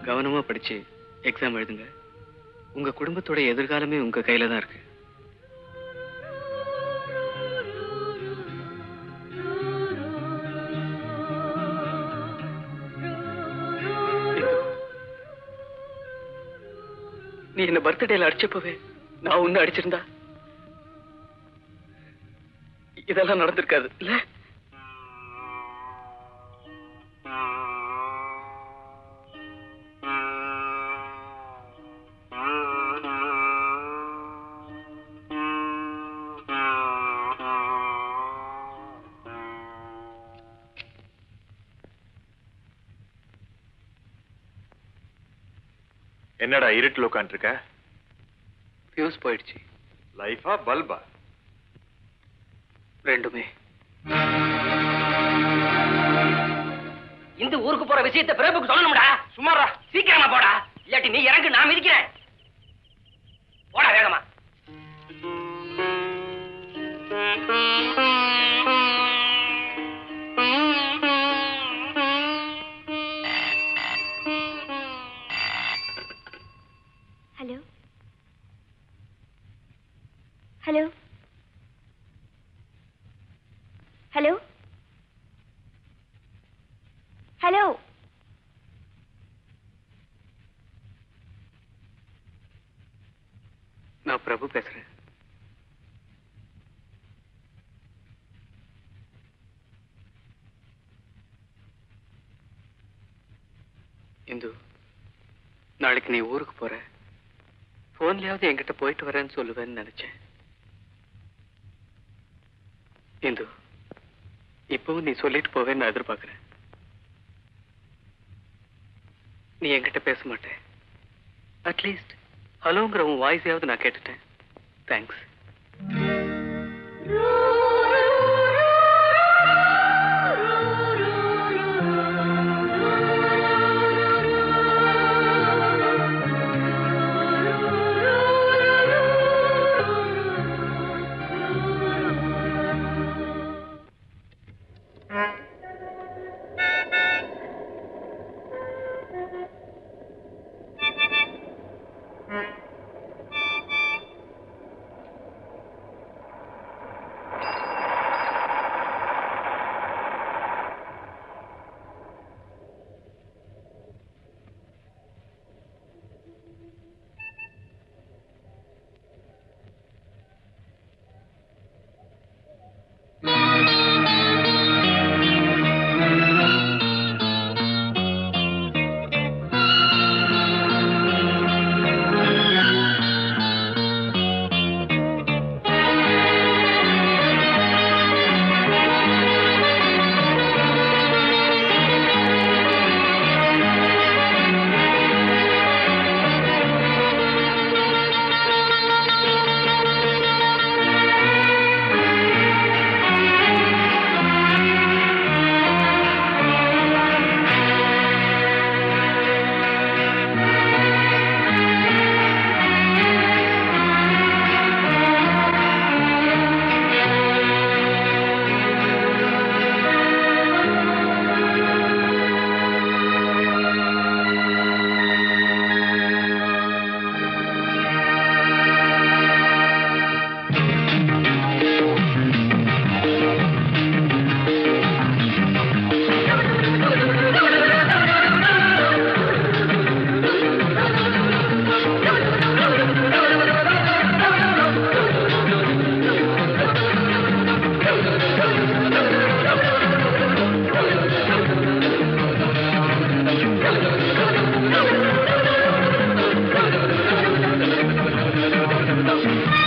கவனமா படிச்சு எக்ஸாம் எழுதுங்க. உங்க குடும்பத்தோட எதிர்காலமே உங்க கையில தான் இருக்கு. நீ என்ன பர்த்டேல அடிச்சப்பவே நான் ஒண்ணு அடிச்சிருந்தா இதெல்லாம் நடந்திருக்காது இல்ல? என்னடா இருட்டில் உட்காந்துருக்க? ஃபியூஸ் போயிடுச்சு. லைஃபா பல்பா? ரெண்டுமே. இந்த ஊருக்கு போற விஷயத்தை பிரபுக்கு சொல்லணும்டா. சும்மாரா, சீக்கிரமா போடா, இல்லாட்டி நீ இறங்கு, நான் மிதிக்கிறேன். போடா வேகமா. ஹலோ ஹலோ ஹலோ ஹலோ நான் பிரபு பேசுறேன். இந்து, நாளைக்கு நீ ஊருக்கு போற, போன்லயாவது என்கிட்ட போயிட்டு வரேன்னு சொல்லுவேன்னு நினைச்சேன். இந்து, இப்பவும் நீ சொல்லிட்டு போவேன்னு நான் எதிர்பார்க்கிறேன். நீ என்கிட்ட பேச மாட்டேன். அட்லீஸ்ட் ஹலோங்கிற உன் வாய்ஸையாவது நான் கேட்டுட்டேன். தேங்க்ஸ். Thank you.